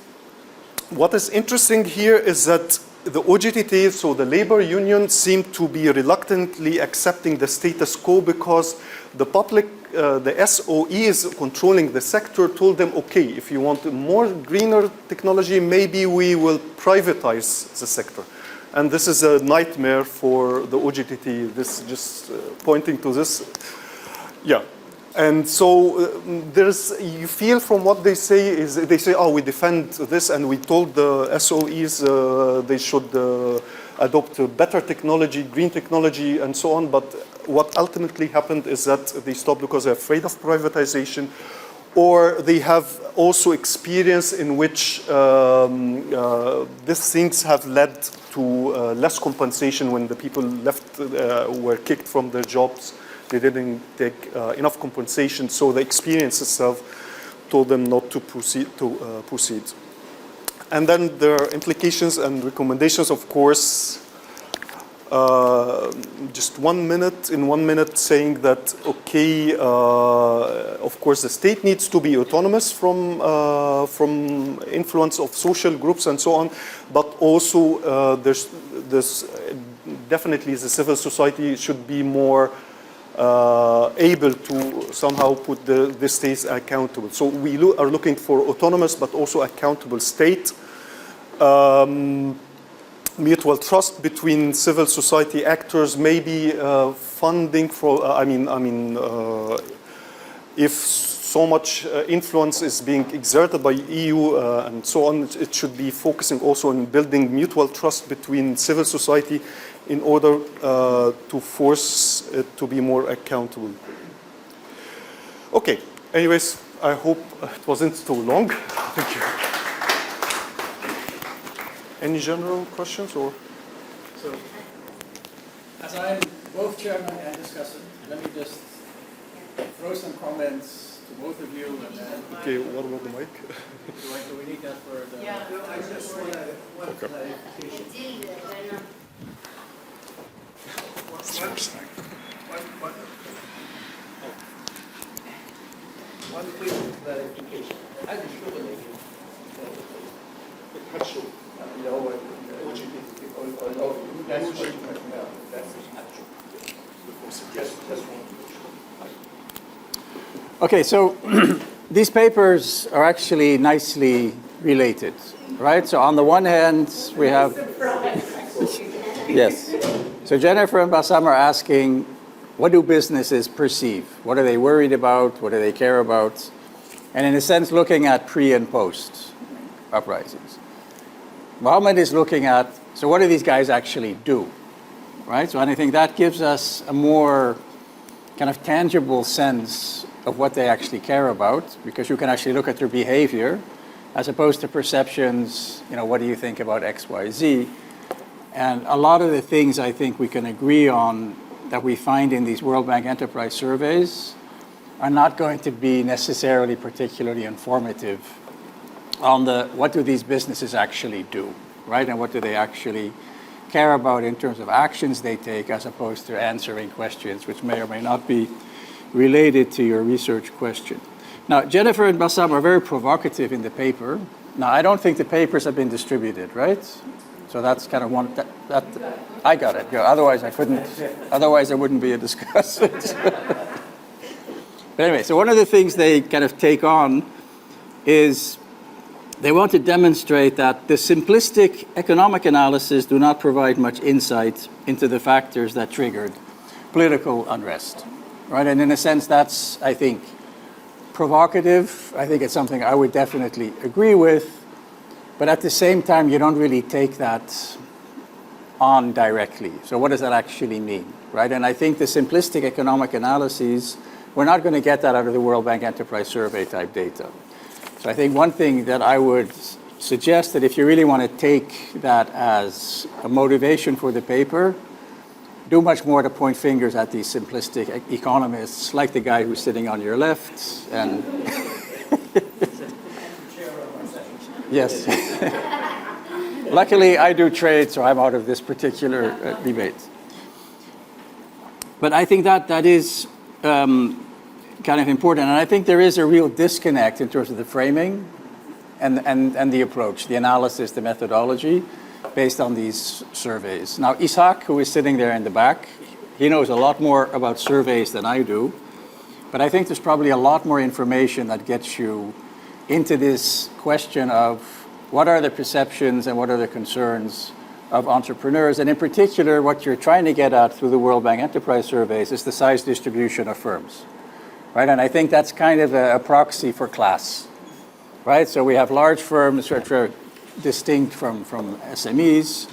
what is interesting here is that the OGTT, so the labor union, seemed to be reluctantly accepting the status quo because the public, the SOEs controlling the sector told them, okay, if you want more greener technology, maybe we will privatize the sector. And this is a nightmare for the OGTT, this just pointing to this. Yeah. And so you feel from what they say is they say, oh, we defend this and we told the SOEs they should adopt better technology, green technology and so on. But what ultimately happened is that they stopped because they're afraid of privatization, or they have also experience in which these things have led to less compensation when the people left, were kicked from their jobs. They didn't take enough compensation, so the experience itself told them not to proceed. And then there are implications and recommendations, of course. Just 1 minute, in 1 minute, saying that, okay, of course, the state needs to be autonomous from influence of social groups and so on, but also there's definitely the civil society should be more able to somehow put the states accountable. So we are looking for autonomous but also accountable state. Mutual trust between civil society actors, maybe funding for, if so much influence is being exerted by EU and so on, it should be focusing also on building mutual trust between civil society in order to force it to be more accountable. Okay, anyways, I hope it wasn't too long. Thank you. Any general questions or? So, as I'm both chairman and discussant, let me just throw some comments to both of you and then. Okay, what about the mic? Do we need that for the? Yeah. I just want clarification. One quick clarification. هذه الشغل اللي هو Okay, so these papers are actually nicely related, right? So on the one hand, we have... Yes. So Jennifer and Bassam are asking, what do businesses perceive? What are they worried about? What do they care about? And in a sense, looking at pre and post uprisings. Mohamed is looking at, so what do these guys actually do? Right? So and I think that gives us a more kind of tangible sense of what they actually care about, because you can actually look at their behavior as opposed to perceptions, what do you think about X, Y, Z? And a lot of the things I think we can agree on that we find in these World Bank enterprise surveys are not going to be necessarily particularly informative on what do these businesses actually do, right? And what do they actually care about in terms of actions they take, as opposed to answering questions which may or may not be related to your research question. Now, Jennifer and Bassam are very provocative in the paper. Now, I don't think the papers have been distributed, right? So that's kind of one, that I got it. Otherwise I couldn't, otherwise there wouldn't be a discussant. But anyway, so one of the things they kind of take on is they want to demonstrate that the simplistic economic analysis do not provide much insight into the factors that triggered political unrest, right? And in a sense, that's, I think, provocative. I think it's something I would definitely agree with. But at the same time, you don't really take that on directly. So what does that actually mean, right? And I think the simplistic economic analyses, we're not going to get that out of the World Bank Enterprise Survey type data. So I think one thing that I would suggest, that if you really want to take that as a motivation for the paper, do much more to point fingers at these simplistic economists, like the guy who's sitting on your left, and yes. Luckily, I do trade, so I'm out of this particular debate. But I think that is kind of important, and I think there is a real disconnect in terms of the framing and the approach, the analysis, the methodology, based on these surveys. Now, Ishaq, who is sitting there in the back, he knows a lot more about surveys than I do, but I think there's probably a lot more information that gets you into this question of what are the perceptions and what are the concerns of entrepreneurs, and in particular, what you're trying to get at through the World Bank Enterprise Surveys is the size distribution of firms, right? And I think that's kind of a proxy for class, right? So we have large firms which are distinct from SMEs,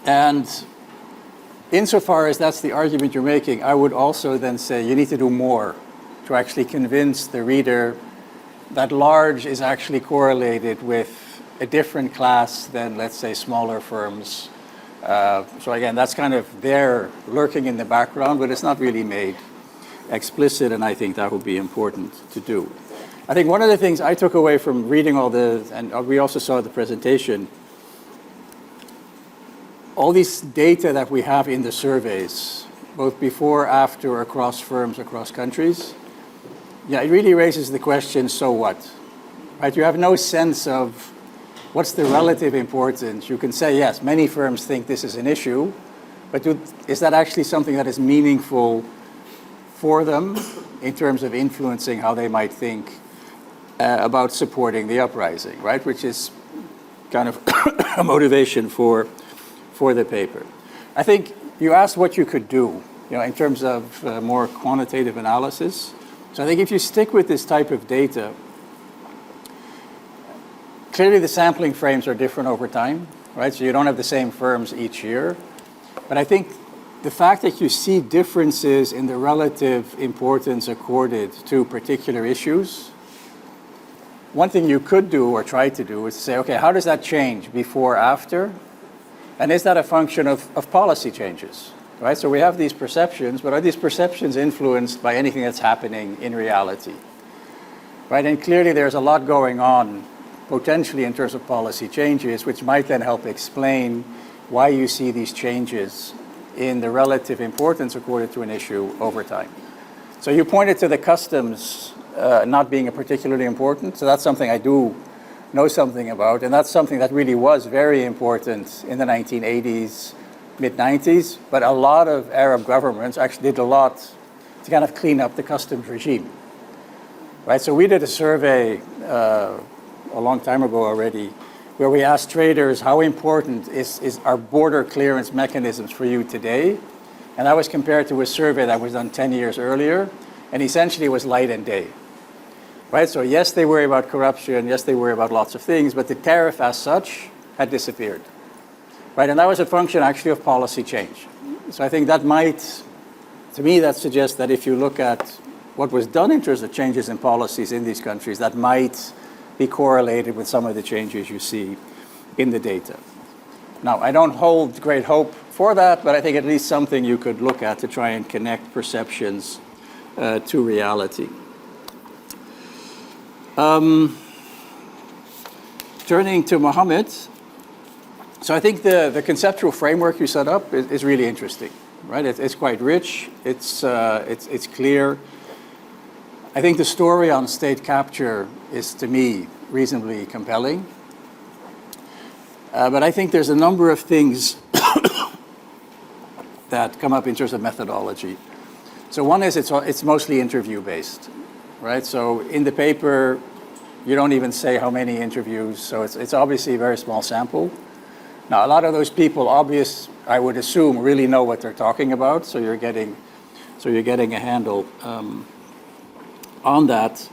and insofar as that's the argument you're making, I would also then say you need to do more to actually convince the reader that large is actually correlated with a different class than, let's say, smaller firms. So again, that's kind of there lurking in the background, but it's not really made explicit, and I think that would be important to do. I think one of the things I took away from reading all the, and we also saw the presentation, all this data that we have in the surveys, both before, after, across firms, across countries, yeah, it really raises the question, so what? Right? You have no sense of what's the relative importance. You can say, yes, many firms think this is an issue, but is that actually something that is meaningful for them in terms of influencing how they might think about supporting the uprising, right? Which is kind of a motivation for the paper. I think you asked what you could do, in terms of more quantitative analysis. So I think if you stick with this type of data, clearly the sampling frames are different over time, right? So you don't have the same firms each year. But I think the fact that you see differences in the relative importance accorded to particular issues, one thing you could do or try to do is to say, okay, how does that change before, after? And is that a function of policy changes? Right? So we have these perceptions, but are these perceptions influenced by anything that's happening in reality? Right? And clearly there's a lot going on potentially in terms of policy changes, which might then help explain why you see these changes in the relative importance according to an issue over time. So you pointed to the customs not being particularly important, so that's something I do know something about, and that's something that really was very important in the 1980s, mid-90s, but a lot of Arab governments actually did a lot to kind of clean up the customs regime. right? So we did a survey a long time ago already where we asked traders how important is our border clearance mechanisms for you today? And that was compared to a survey that was done 10 years earlier, and essentially it was light and day. Right? So yes, they worry about corruption, yes, they worry about lots of things, but the tariff as such had disappeared. Right? And that was a function actually of policy change. So I think that might, to me, that suggests that if you look at what was done in terms of changes in policies in these countries, that might be correlated with some of the changes you see in the data. Now, I don't hold great hope for that, but I think at least something you could look at to try and connect perceptions to reality. Turning to Mohamed, so I think the conceptual framework you set up is really interesting, right? It's quite rich, it's clear. I think the story on state capture is, to me, reasonably compelling. But I think there's a number of things that come up in terms of methodology. So one is it's mostly interview-based, right? So in the paper, you don't even say how many interviews, so it's obviously a very small sample. Now, a lot of those people, I would assume, really know what they're talking about, so you're getting a handle on that.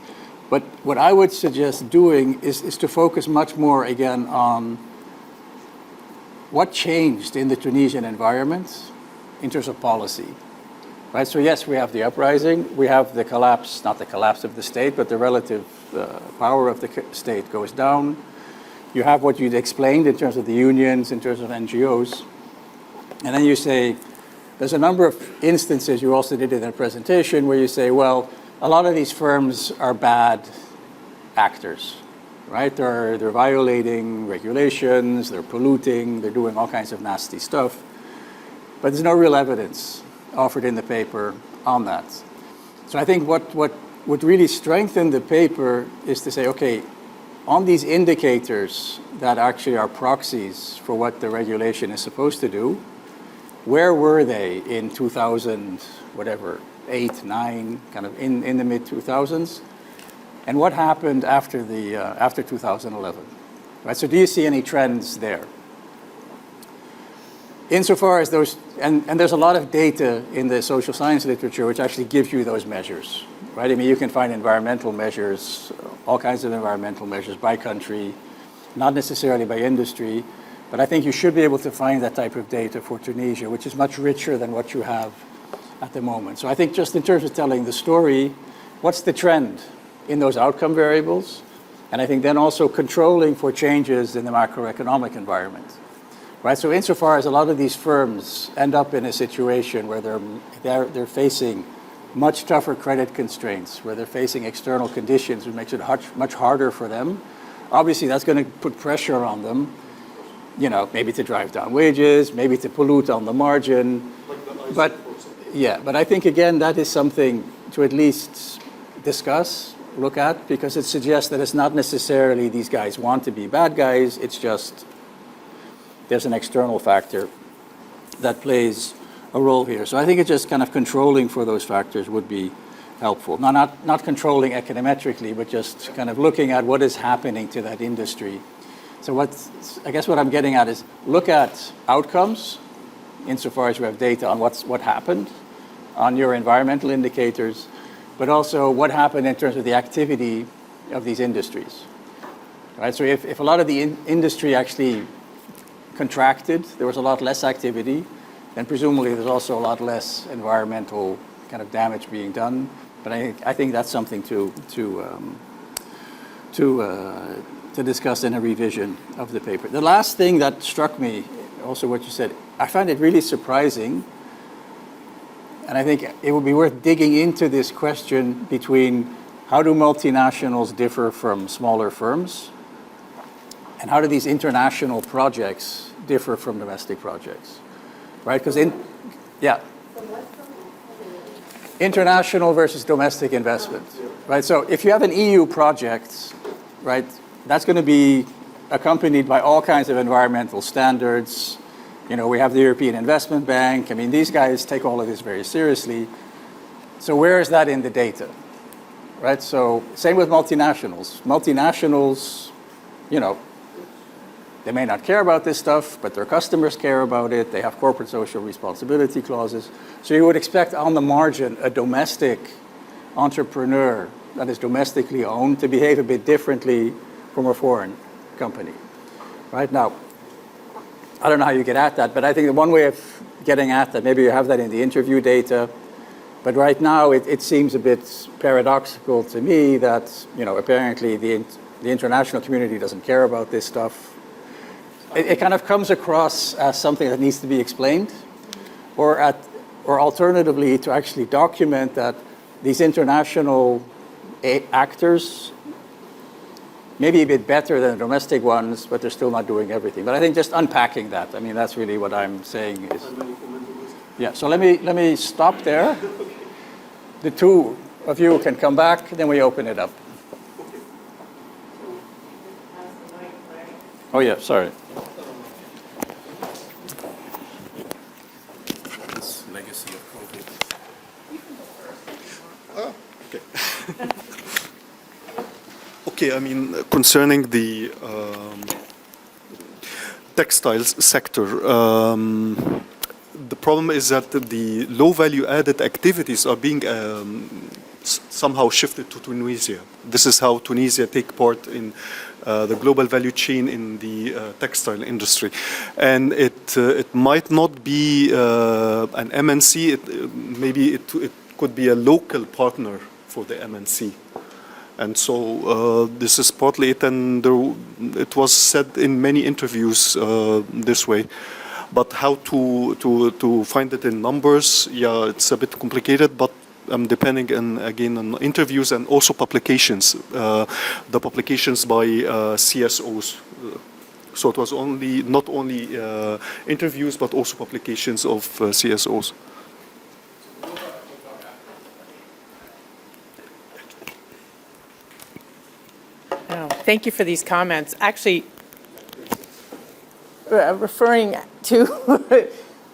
But what I would suggest doing is to focus much more, again, on what changed in the Tunisian environment in terms of policy, right? So yes, we have the uprising, we have the collapse, not the collapse of the state, but the relative power of the state goes down. You have what you'd explained in terms of the unions, in terms of NGOs. And then you say, there's a number of instances, you also did in a presentation, where you say, well, a lot of these firms are bad actors, right? They're violating regulations, they're polluting, they're doing all kinds of nasty stuff. But there's no real evidence offered in the paper on that. So I think what would really strengthen the paper is to say, okay, on these indicators that actually are proxies for what the regulation is supposed to do, where were they in 2000, whatever, 8, 9, kind of in the mid-2000s? And what happened after 2011? Right, so do you see any trends there? Insofar as those, and there's a lot of data in the social science literature which actually gives you those measures, right? I mean, you can find environmental measures, all kinds of environmental measures by country, not necessarily by industry, but I think you should be able to find that type of data for Tunisia, which is much richer than what you have at the moment. So I think just in terms of telling the story, what's the trend in those outcome variables? And I think then also controlling for changes in the macroeconomic environment. Right, so insofar as a lot of these firms end up in a situation where they're facing much tougher credit constraints, where they're facing external conditions, which makes it much harder for them, obviously that's going to put pressure on them, you know, maybe to drive down wages, maybe to pollute on the margin. But I think again that is something to at least discuss, look at, because it suggests that it's not necessarily these guys want to be bad guys, it's just there's an external factor that plays a role here. So I think it's just kind of controlling for those factors would be helpful. Now, not controlling econometrically, but just kind of looking at what is happening to that industry. So I guess what I'm getting at is look at outcomes insofar as you have data on what happened on your environmental indicators, but also what happened in terms of the activity of these industries. Right? So if a lot of the industry actually contracted, there was a lot less activity, then presumably there's also a lot less environmental kind of damage being done. But I think that's something to discuss in a revision of the paper. The last thing that struck me, also what you said, I find it really surprising, and I think it would be worth digging into this question between how do multinationals differ from smaller firms, and how do these international projects differ from domestic projects, right? Because international versus domestic investment, right? So if you have an EU project, right, that's going to be accompanied by all kinds of environmental standards. You know, we have the European Investment Bank. I mean, these guys take all of this very seriously. So where is that in the data, right? So same with multinationals. Multinationals, you know, they may not care about this stuff, but their customers care about it. They have corporate social responsibility clauses. So you would expect on the margin a domestic entrepreneur that is domestically owned to behave a bit differently from a foreign company. Right now, I don't know how you get at that, but I think the one way of getting at that, maybe you have that in the interview data, but right now it seems a bit paradoxical to me that, you know, apparently the international community doesn't care about this stuff. It kind of comes across as something that needs to be explained, or alternatively to actually document that these international actors maybe a bit better than the domestic ones, but they're still not doing everything. But I think just unpacking that, I mean, that's really what I'm saying is. Yeah, so let me stop there. The two of you can come back, then we open it up. Oh yeah, sorry. This legacy of COVID. Okay. Okay, I mean, concerning the textiles sector, the problem is that the low value added activities are being somehow shifted to Tunisia. This is how Tunisia take part in the global value chain in the textile industry. And it might not be an MNC, maybe it could be a local partner for the MNC. And so this is partly it, and it was said in many interviews this way. But how to find it in numbers, yeah, it's a bit complicated, but depending again on interviews and also publications, the publications by CSOs. So it was not only interviews, but also publications of CSOs. Oh, thank you for these comments. Actually, referring to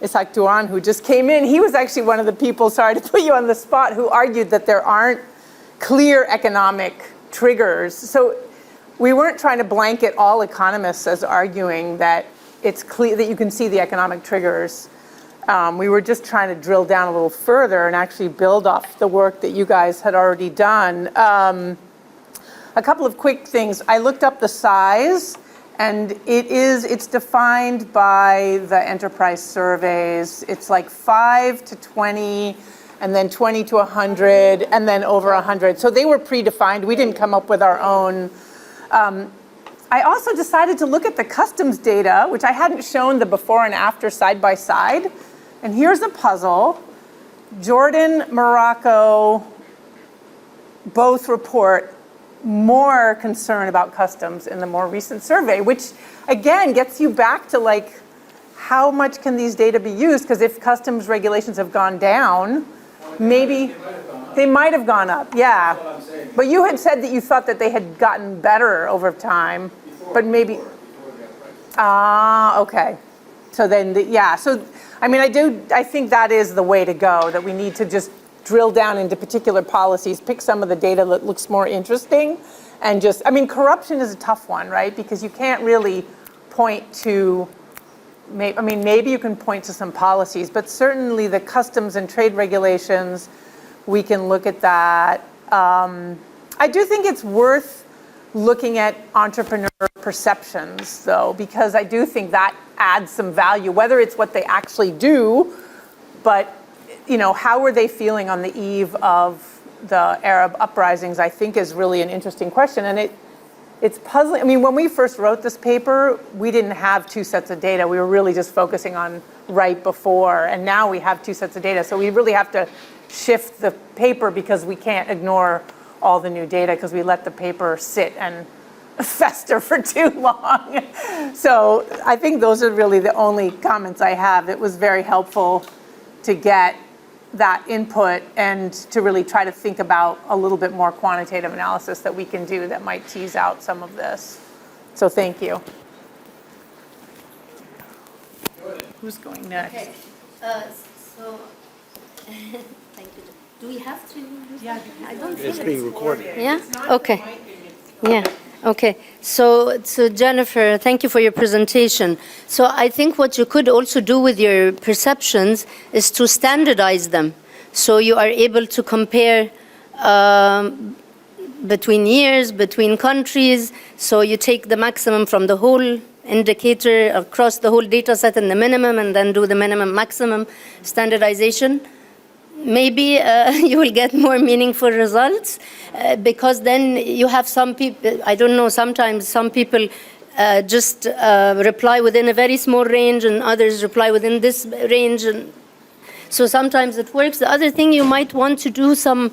Ishak Douan, who just came in, he was actually one of the people, sorry to put you on the spot, who argued that there aren't clear economic triggers. So we weren't trying to blanket all economists as arguing that it's clear that you can see the economic triggers. We were just trying to drill down a little further and actually build off the work that you guys had already done. A couple of quick things. I looked up the size, and it's defined by the enterprise surveys. It's like 5 to 20, and then 20 to 100, and then over 100. So they were predefined. We didn't come up with our own. I also decided to look at the customs data, which I hadn't shown the before and after side by side. And here's a puzzle. Jordan, Morocco, both report more concern about customs in the more recent survey, which again gets you back to like, how much can these data be used? Because if customs regulations have gone down, maybe they might have gone up, yeah. But you had said that you thought that they had gotten better over time, but maybe, okay. So then, yeah, so I mean, I think that is the way to go, that we need to just drill down into particular policies, pick some of the data that looks more interesting, and just, I mean, corruption is a tough one, right? Because you can't really point to, maybe you can point to some policies, but certainly the customs and trade regulations, we can look at that. I do think it's worth looking at entrepreneur perceptions, though, because I do think that adds some value, whether it's what they actually do, but you know, how were they feeling on the eve of the Arab uprisings, I think is really an interesting question. And it's puzzling. I mean, when we first wrote this paper, we didn't have two sets of data. We were really just focusing on right before. And now we have two sets of data. So we really have to shift the paper because we can't ignore all the new data because we let the paper sit and fester for too long. So I think those are really the only comments I have. It was very helpful to get that input and to really try to think about a little bit more quantitative analysis that we can do that might tease out some of this. So thank you. Who's going next? Okay, so thank you. Do we have to? Yeah, I don't It's think being recorded. Yeah? Okay. Yeah. Okay. So Jennifer, thank you for your presentation. So I think what you could also do with your perceptions is to standardize them. So you are able to compare between years, between countries. So you take the maximum from the whole indicator across the whole data set and the minimum, and then do the minimum maximum standardization. Maybe you will get more meaningful results because then you have some people, I don't know, sometimes some people just reply within a very small range and others reply within this range. And so sometimes it works. The other thing, you might want to do some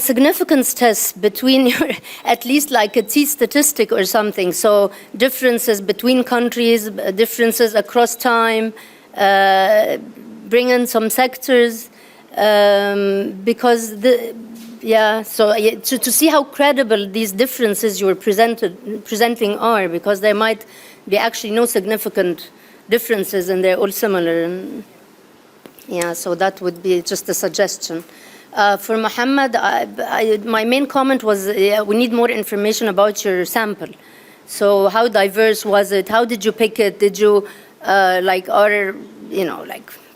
significance tests between your, at least like a t-statistic or something. So differences between countries, differences across time, bring in some sectors. Because to see how credible these differences you're presenting are, because there might be actually no significant differences and they're all similar. And so that would be just a suggestion. For Mohamed, my main comment was we need more information about your sample. So how diverse was it? How did you pick it? Did you like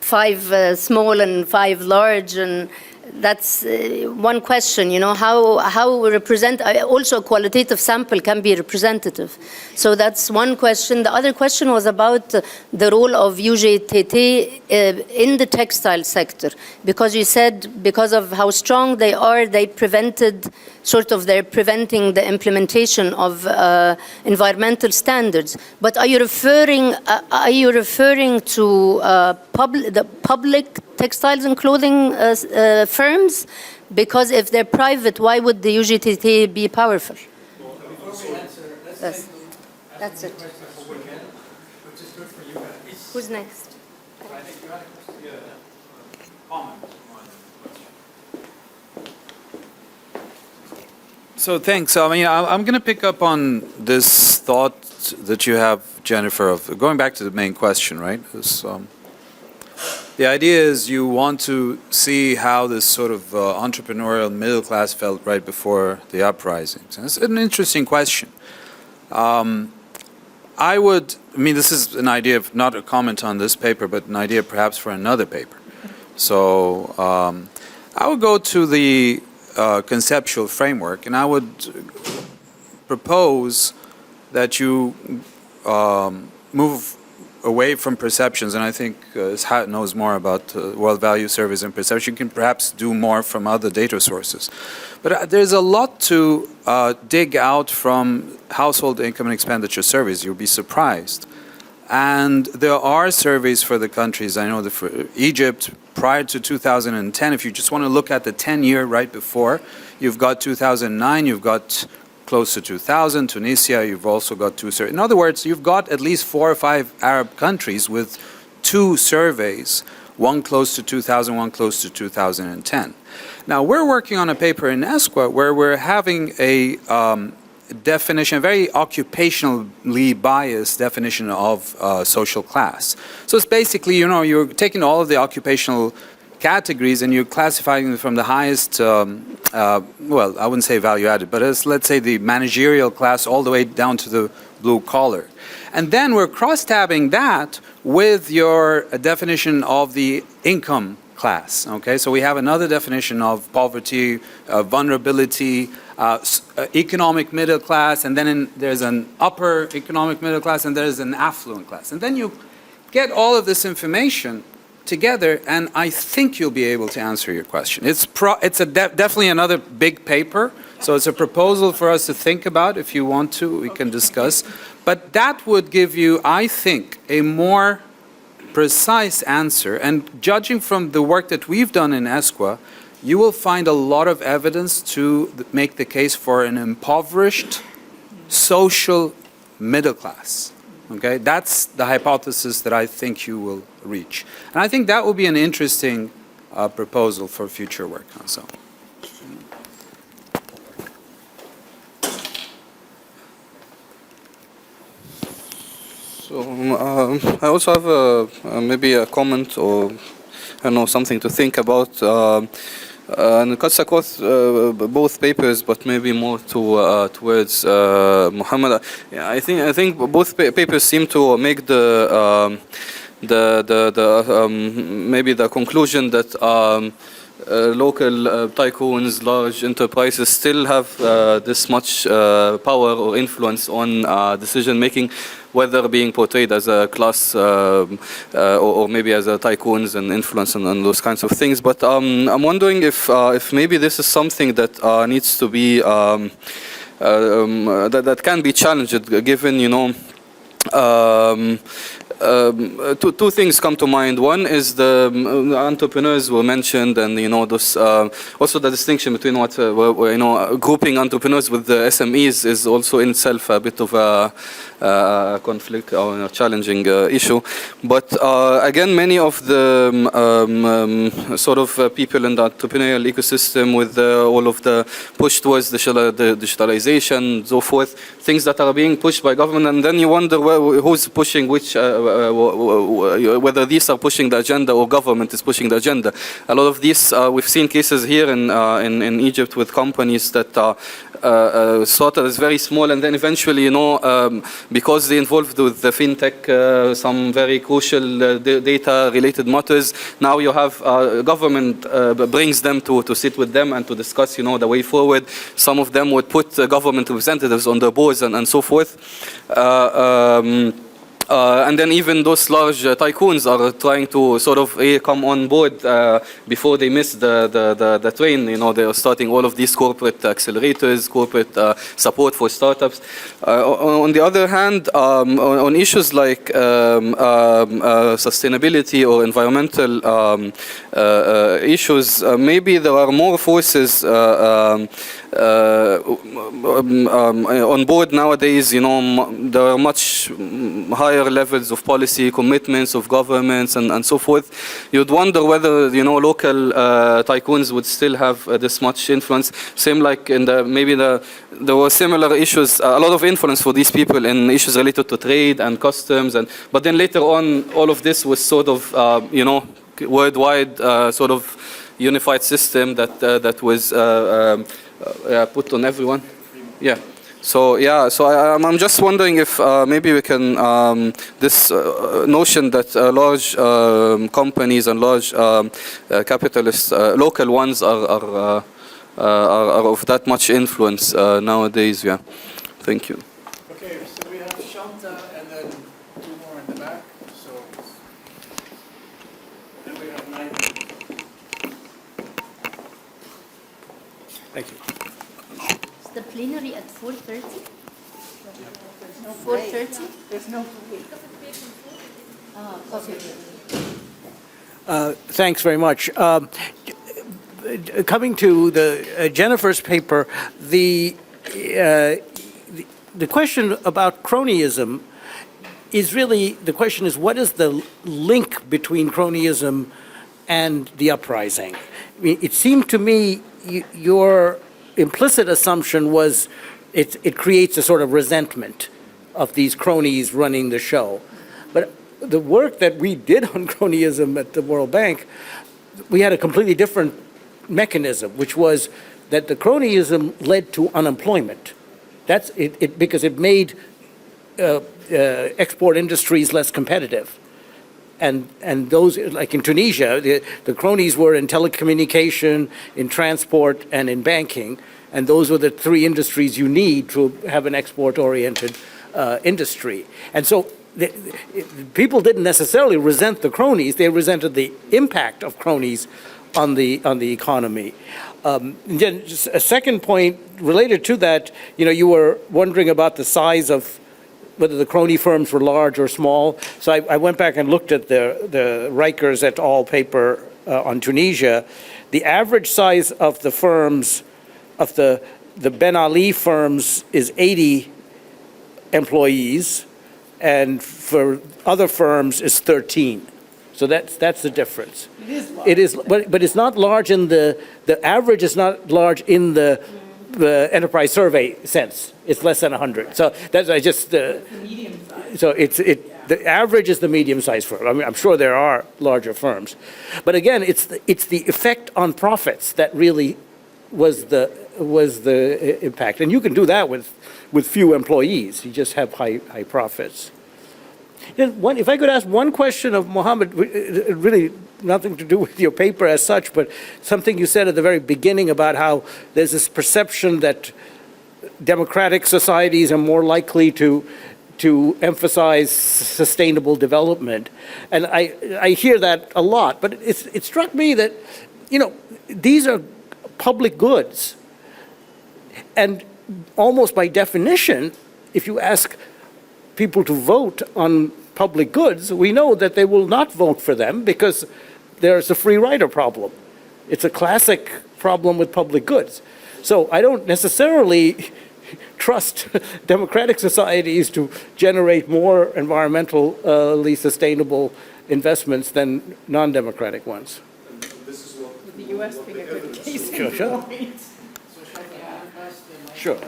5 small and 5 large, and that's one question. How we represent. Also, a qualitative sample can be representative. So that's one question. The other question was about the role of UGTT in the textile sector, because you said because of how strong they are, they're preventing the implementation of environmental standards. But are you referring to the public textiles and clothing firms? Because if they're private, why would the UGTT be powerful? Before we answer, let's Yes. take That's it. question for Hoekman, which is good for you guys. Who's next? I think you had a question. Yeah. Comment on the question. So thanks. I mean, I'm going to pick up on this thought that you have, Jennifer, of going back to the main question, right? The idea is you want to see how this sort of entrepreneurial middle class felt right before the uprisings. And it's an interesting question. This is an idea of, not a comment on this paper, but an idea perhaps for another paper. So I would go to the conceptual framework, and I would propose that you move away from perceptions, and I think Ismail knows more about world value surveys and perception. You can perhaps do more from other data sources. But there's a lot to dig out from household income and expenditure surveys. You'll be surprised. And there are surveys for the countries. I know that for Egypt, prior to 2010, if you just want to look at the 10-year right before, you've got 2009, you've got close to 2000, Tunisia, you've also got 2 surveys. In other words, you've got at least 4 or 5 Arab countries with 2 surveys, one close to 2000, one close to 2010. Now, we're working on a paper in ESQA where we're having a definition, a very occupationally biased definition of social class. So it's basically, you're taking all of the occupational categories and you're classifying them from the highest, I wouldn't say value added, but let's say the managerial class all the way down to the blue collar. And then we're cross-tabbing that with your definition of the income class, okay? So we have another definition of poverty, vulnerability, economic middle class, and then there's an upper economic middle class, and there's an affluent class. And then you get all of this information together, and I think you'll be able to answer your question. It's definitely another big paper, so it's a proposal for us to think about. If you want to, we can discuss. But that would give you, I think, a more precise answer. And judging from the work that we've done in ESQA, you will find a lot of evidence to make the case for an impoverished social middle class. Okay, that's the hypothesis that I think you will reach. And I think that will be an interesting proposal for future work on so. So I also have maybe a comment or something to think about. and it cuts across both papers, but maybe more towards Mohammed. I think both papers seem to make maybe the conclusion that local tycoons, large enterprises still have this much power or influence on decision making, whether being portrayed as a class or maybe as a tycoons and influence and those kinds of things. But I'm wondering if maybe this is something that needs to be that can be challenged, given two things come to mind. One is the entrepreneurs were mentioned, and those also the distinction between what grouping entrepreneurs with the SMEs is also in itself a bit of a conflict or a challenging issue. But again, many of the sort of people in the entrepreneurial ecosystem, with all of the push towards the digitalization, so forth, things that are being pushed by government, and then you wonder who's pushing which. Whether these are pushing the agenda or government is pushing the agenda. A lot of these, we've seen cases here in Egypt with companies that started as very small, and then eventually, because they involved with the fintech, some very crucial data-related matters, now you have government brings them to sit with them and to discuss, the way forward. Some of them would put government representatives on the boards and so forth. And then even those large tycoons are trying to sort of come on board before they miss the train. They are starting all of these corporate accelerators, corporate support for startups. On the other hand, on issues like sustainability or environmental issues, maybe there are more forces on board nowadays. There are much higher levels of policy commitments of governments and so forth. You'd wonder whether local tycoons would still have this much influence. Same like in there were similar issues, a lot of influence for these people in issues related to trade and customs, but then later on, all of this was sort of worldwide sort of unified system that was put on everyone. Yeah. So I'm just wondering if maybe we can this notion that large companies and large capitalists, local ones, are of that much influence nowadays. Yeah. Thank you. Okay, so we have Shanta and then two more in the back. So then we have 9. Thank you. Is the plenary at 4:30? 4:30? There's no Thanks very much. Coming to the Jennifer's paper, the question about cronyism is really, the question is, what is the link between cronyism and the uprising? I mean, it seemed to me your implicit assumption was it creates a sort of resentment of these cronies running the show. But the work that we did on cronyism at the World Bank, we had a completely different mechanism, which was that the cronyism led to unemployment. That's it because it made export industries less competitive. And those, like in Tunisia, the cronies were in telecommunication, in transport, and in banking. And those were the three industries you need to have an export-oriented industry. And so people didn't necessarily resent the cronies; they resented the impact of cronies on the economy. Then just a second point related to that, you were wondering about the size of whether the crony firms were large or small. So I went back and looked at the Rikers et al. Paper on Tunisia. The average size of the firms, of the Ben Ali firms, is 80 employees, and for other firms is 13. So that's the difference. It is large. It is, but it's not large in the average is not large in the enterprise survey sense. It's less than 100. So that's I just. Medium size. So it The average is the medium-sized firm. I mean, I'm sure there are larger firms. But again, it's the effect on profits that really was the impact. And you can do that with few employees. You just have high profits. If I could ask one question of Mohamed, really nothing to do with your paper as such, but something you said at the very beginning about how there's this perception that democratic societies are more likely to emphasize sustainable development. And I hear that a lot, but it struck me that, these are public goods. And almost by definition, if you ask people to vote on public goods, we know that they will not vote for them because there's a free rider problem. It's a classic problem with public goods. So I don't necessarily trust democratic societies to generate more environmentally sustainable investments than non-democratic ones. With the US being a good case in Sure. point. Sure.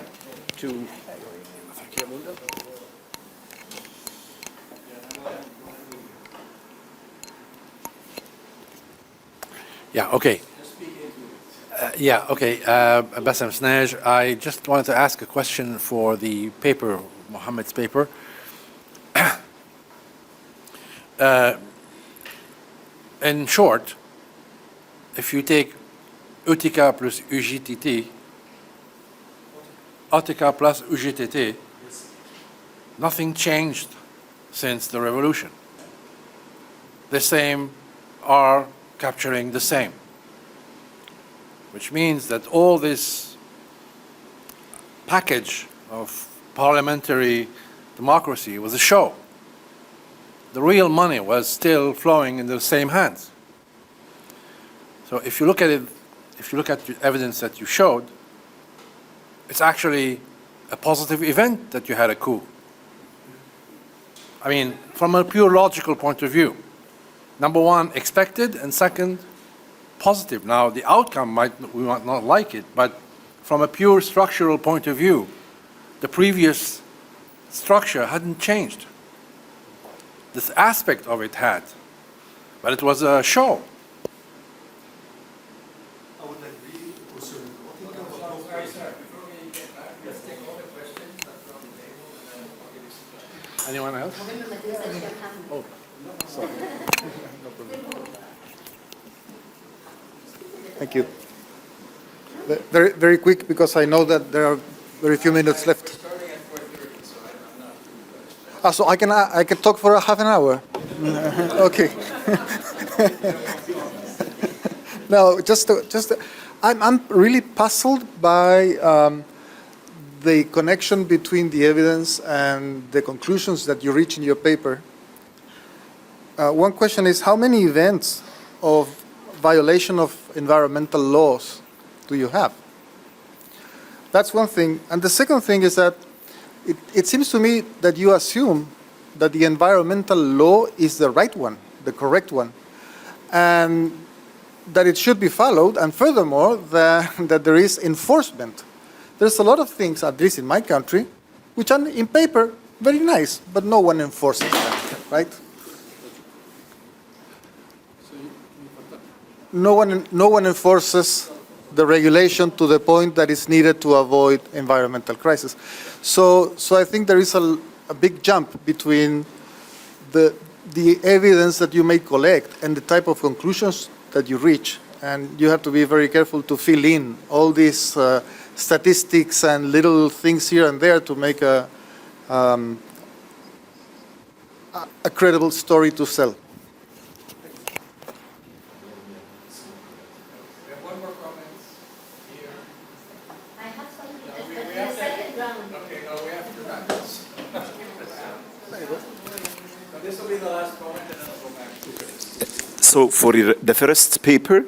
Yeah, okay. Bassam Snaj, I just wanted to ask a question for the paper, Mohammed's paper. In short, if you take UTK plus UGTT, UTK plus UGTT, nothing changed since the revolution. The same are capturing the same, which means that all this package of parliamentary democracy was a show. The real money was still flowing in the same hands. So if you look at it, if you look at the evidence that you showed, it's actually a positive event that you had a coup. I mean, from a pure logical point of view. Number one, expected, and second, positive. Now, the outcome we might not like it, but from a pure structural point of view, the previous structure hadn't changed. This aspect of it had, but it was a show. Anyone else? Oh, sorry. Thank you. Very, very quick, because I know that there are very few minutes left. So I can talk for a half an hour. Okay. No, I'm really puzzled by the connection between the evidence and the conclusions that you reach in your paper. One question is, how many events of violation of environmental laws do you have? That's one thing. And the second thing is that it seems to me that you assume that the environmental law is the right one, the correct one, and that it should be followed, and furthermore, that there is enforcement. There's a lot of things, at least in my country, which are in paper very nice, but no one enforces them, right? No one enforces the regulation to the point that is needed to avoid environmental crisis. So I think there is a big jump between the evidence that you may collect and the type of conclusions that you reach. And you have to be very careful to fill in all these statistics and little things here and there to make a credible story to sell. So for the first paper,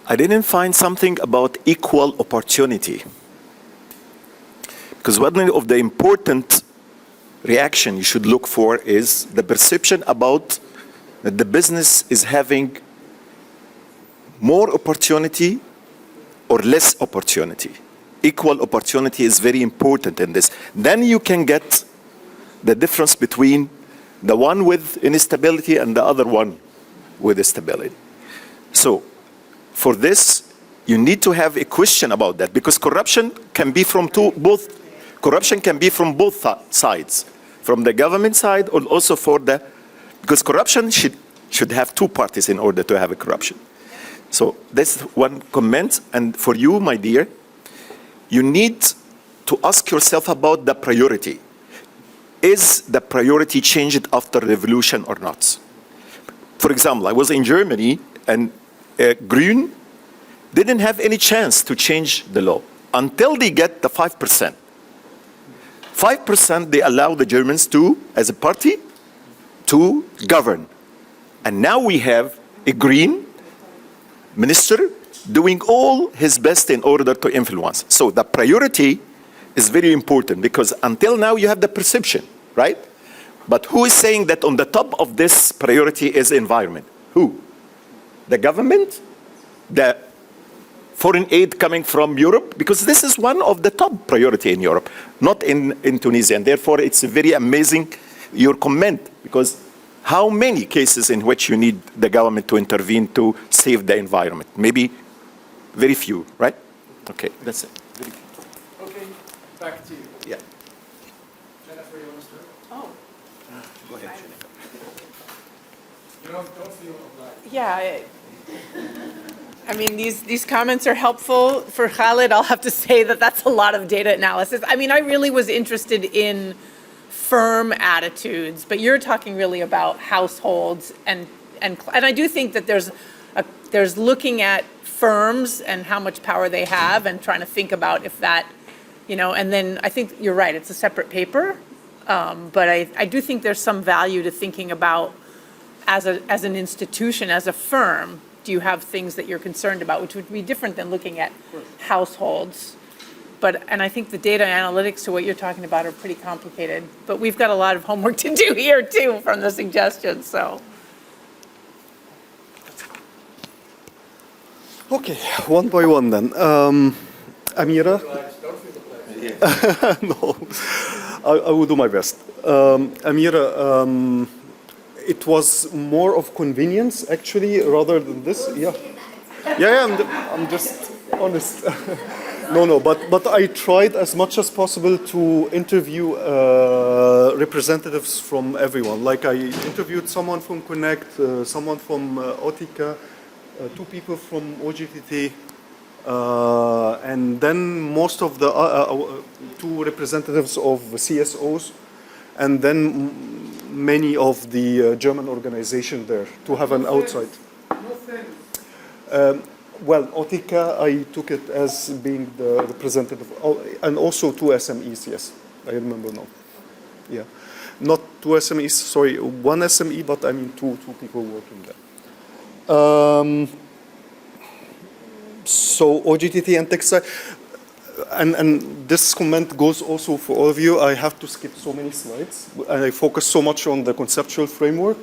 I didn't find something about equal opportunity. Because one of the important reaction you should look for is the perception about that the business is having more opportunity or less opportunity. Equal opportunity is very important in this. Then you can get the difference between The one with instability and the other one with stability. So for this, you need to have a question about that, because corruption can be from corruption can be from both sides, from the government side or also because corruption should have two parties in order to have a corruption. So that's one comment. And for you, my dear, you need to ask yourself about the priority. Is the priority changed after revolution or not? For example, I was in Germany, and Green didn't have any chance to change the law until they get the 5%. 5% they allow the Germans to, as a party, to govern. And now we have a Green minister doing all his best in order to influence. So the priority is very important, because until now you have the perception, right? But who is saying that on the top of this priority is environment? Who? The government? The foreign aid coming from Europe? Because this is one of the top priority in Europe, not in Tunisia. And therefore, it's very amazing, your comment, because how many cases in which you need the government to intervene to save the environment? Maybe very few, right? Okay, that's it. Okay, back to you. Yeah. Jennifer, you want to start? Oh. Go ahead, Jennifer. You don't feel obliged. Yeah, I mean, these comments are helpful. For Khalid, I'll have to say that that's a lot of data analysis. I mean, I really was interested in firm attitudes, but you're talking really about households, and I do think that there's looking at firms and how much power they have and trying to think about if that, and then I think you're right, it's a separate paper, but I do think there's some value to thinking about as an institution, as a firm, do you have things that you're concerned about, which would be different than looking at households. And I think the data analytics to what you're talking about are pretty complicated, but we've got a lot of homework to do here too from the suggestions, so. Okay, one by one then. Amira? No, I will do my best. Amira, it was more of convenience actually rather than this. Yeah, I'm just honest. No, but I tried as much as possible to interview representatives from everyone. Like I interviewed someone from Connect, someone from Otica, two people from OGTT, and then most of the two representatives of CSOs, and then many of the German organization there to have an outside. Well, Otica, I took it as being the representative, and also two SMEs, yes, I remember now. Yeah, not two SMEs, sorry, one SME, but I mean two people working there. So OGTT and textile, and this comment goes also for all of you. I have to skip so many slides, and I focus so much on the conceptual framework.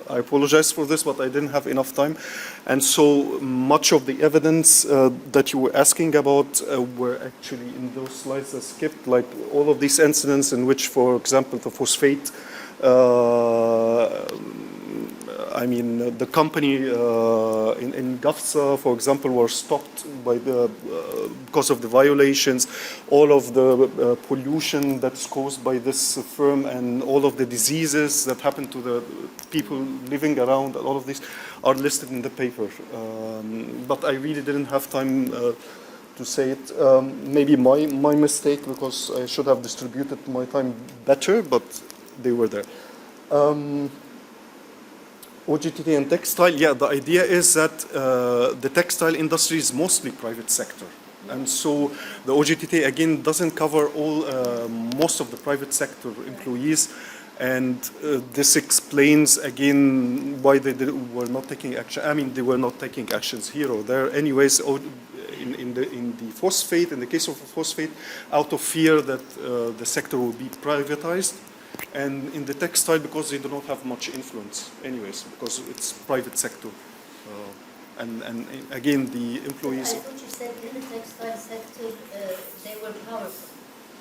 I apologize for this, but I didn't have enough time. And so much of the evidence that you were asking about were actually in those slides I skipped, like all of these incidents in which, for example, the phosphate, the company in Gafsa, for example, were stopped by because of the violations, all of the pollution that's caused by this firm, and all of the diseases that happen to the people living around, all of these are listed in the paper. But I really didn't have time to say it. Maybe my mistake, because I should have distributed my time better, but they were there. OGTT and textile, yeah, the idea is that the textile industry is mostly private sector. And so the OGTT, again, doesn't cover most of the private sector employees. And this explains, again, why they were not taking action. I mean, they were not taking actions here or there. Anyways, in the phosphate, in the case of phosphate, out of fear that the sector will be privatized. And in the textile, because they do not have much influence, anyways, because it's private sector. And again, the employees. I thought you said in the textile sector they were powerful,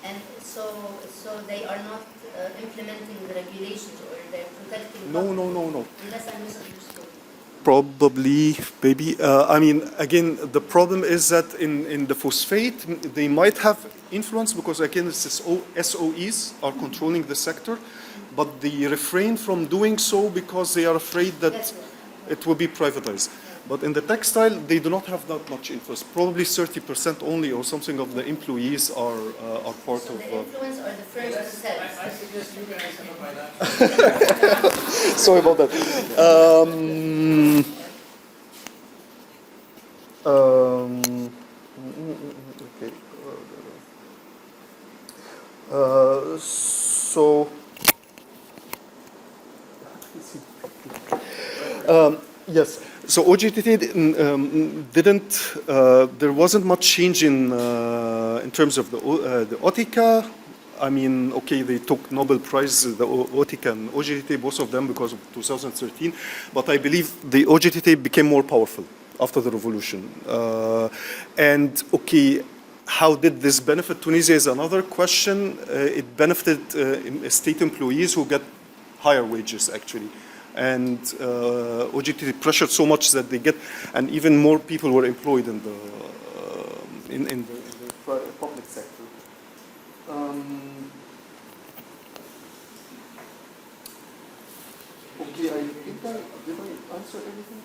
And so they are not implementing the regulations or they're protecting. No. Unless I misunderstood. Probably, maybe. I mean, again, the problem is that in the phosphate, they might have influence because, again, it's SOEs are controlling the sector, but they refrain from doing so because they are afraid that it will be privatized. But in the textile, they do not have that much interest. Probably 30% only or something of the employees are part So of... the influence or the first to sell? I suggest you guys have a financial. Sorry about that. Okay. So... yes. So OGTT didn't. There wasn't much change in terms of the OTICA. I mean, okay, they took Nobel Prize, the OTICA and OGTT, both of them because of 2013. But I believe the OGTT became more powerful after the revolution. And okay, how did this benefit Tunisia is another question. It benefited state employees who get higher wages actually. And OGTT pressured so much that they get, and even more people were employed in the public sector. Okay, I think did I answer everything?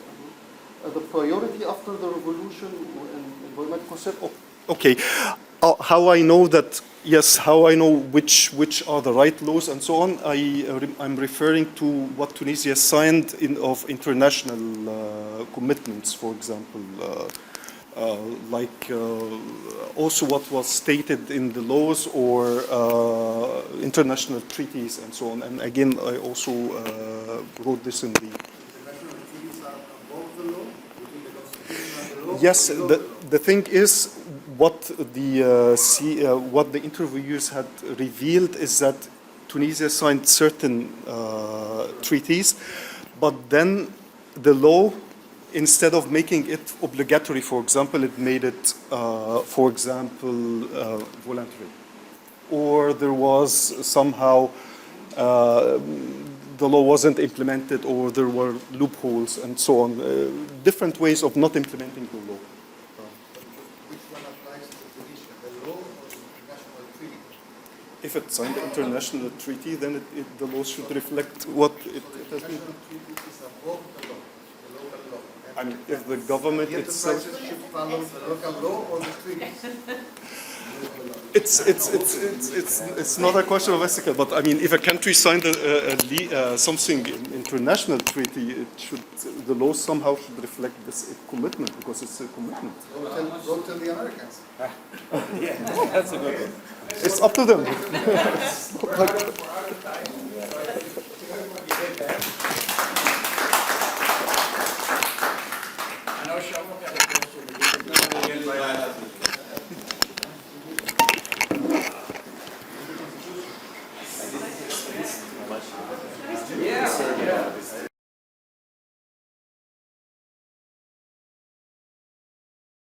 The priority after the revolution and environmental concern. Okay, how I know that? Yes, how I know which are the right laws and so on. I'm referring to what Tunisia signed of international commitments, for example, like also what was stated in the laws or international treaties and so on. And again, I also wrote this in the. International treaties are above the law, between the constitution and the law. Yes, the thing is. What the interviewers had revealed is that Tunisia signed certain treaties, but then the law, instead of making it obligatory, for example, it made it, for example, voluntary. Or there was somehow the law wasn't implemented, or there were loopholes and so on. Different ways of not implementing the law. If it's signed the international treaty, then the law should reflect what it has been. I mean, if the government itself, should follow the local law or the treaties. it's not a question of ethical, but I mean, if a country signed something international treaty, the law somehow should reflect this commitment because it's a commitment. Go tell the Americans. Yeah, that's a good one. It's up to them. I know Shafak had a question, but you can go again by that. Yes.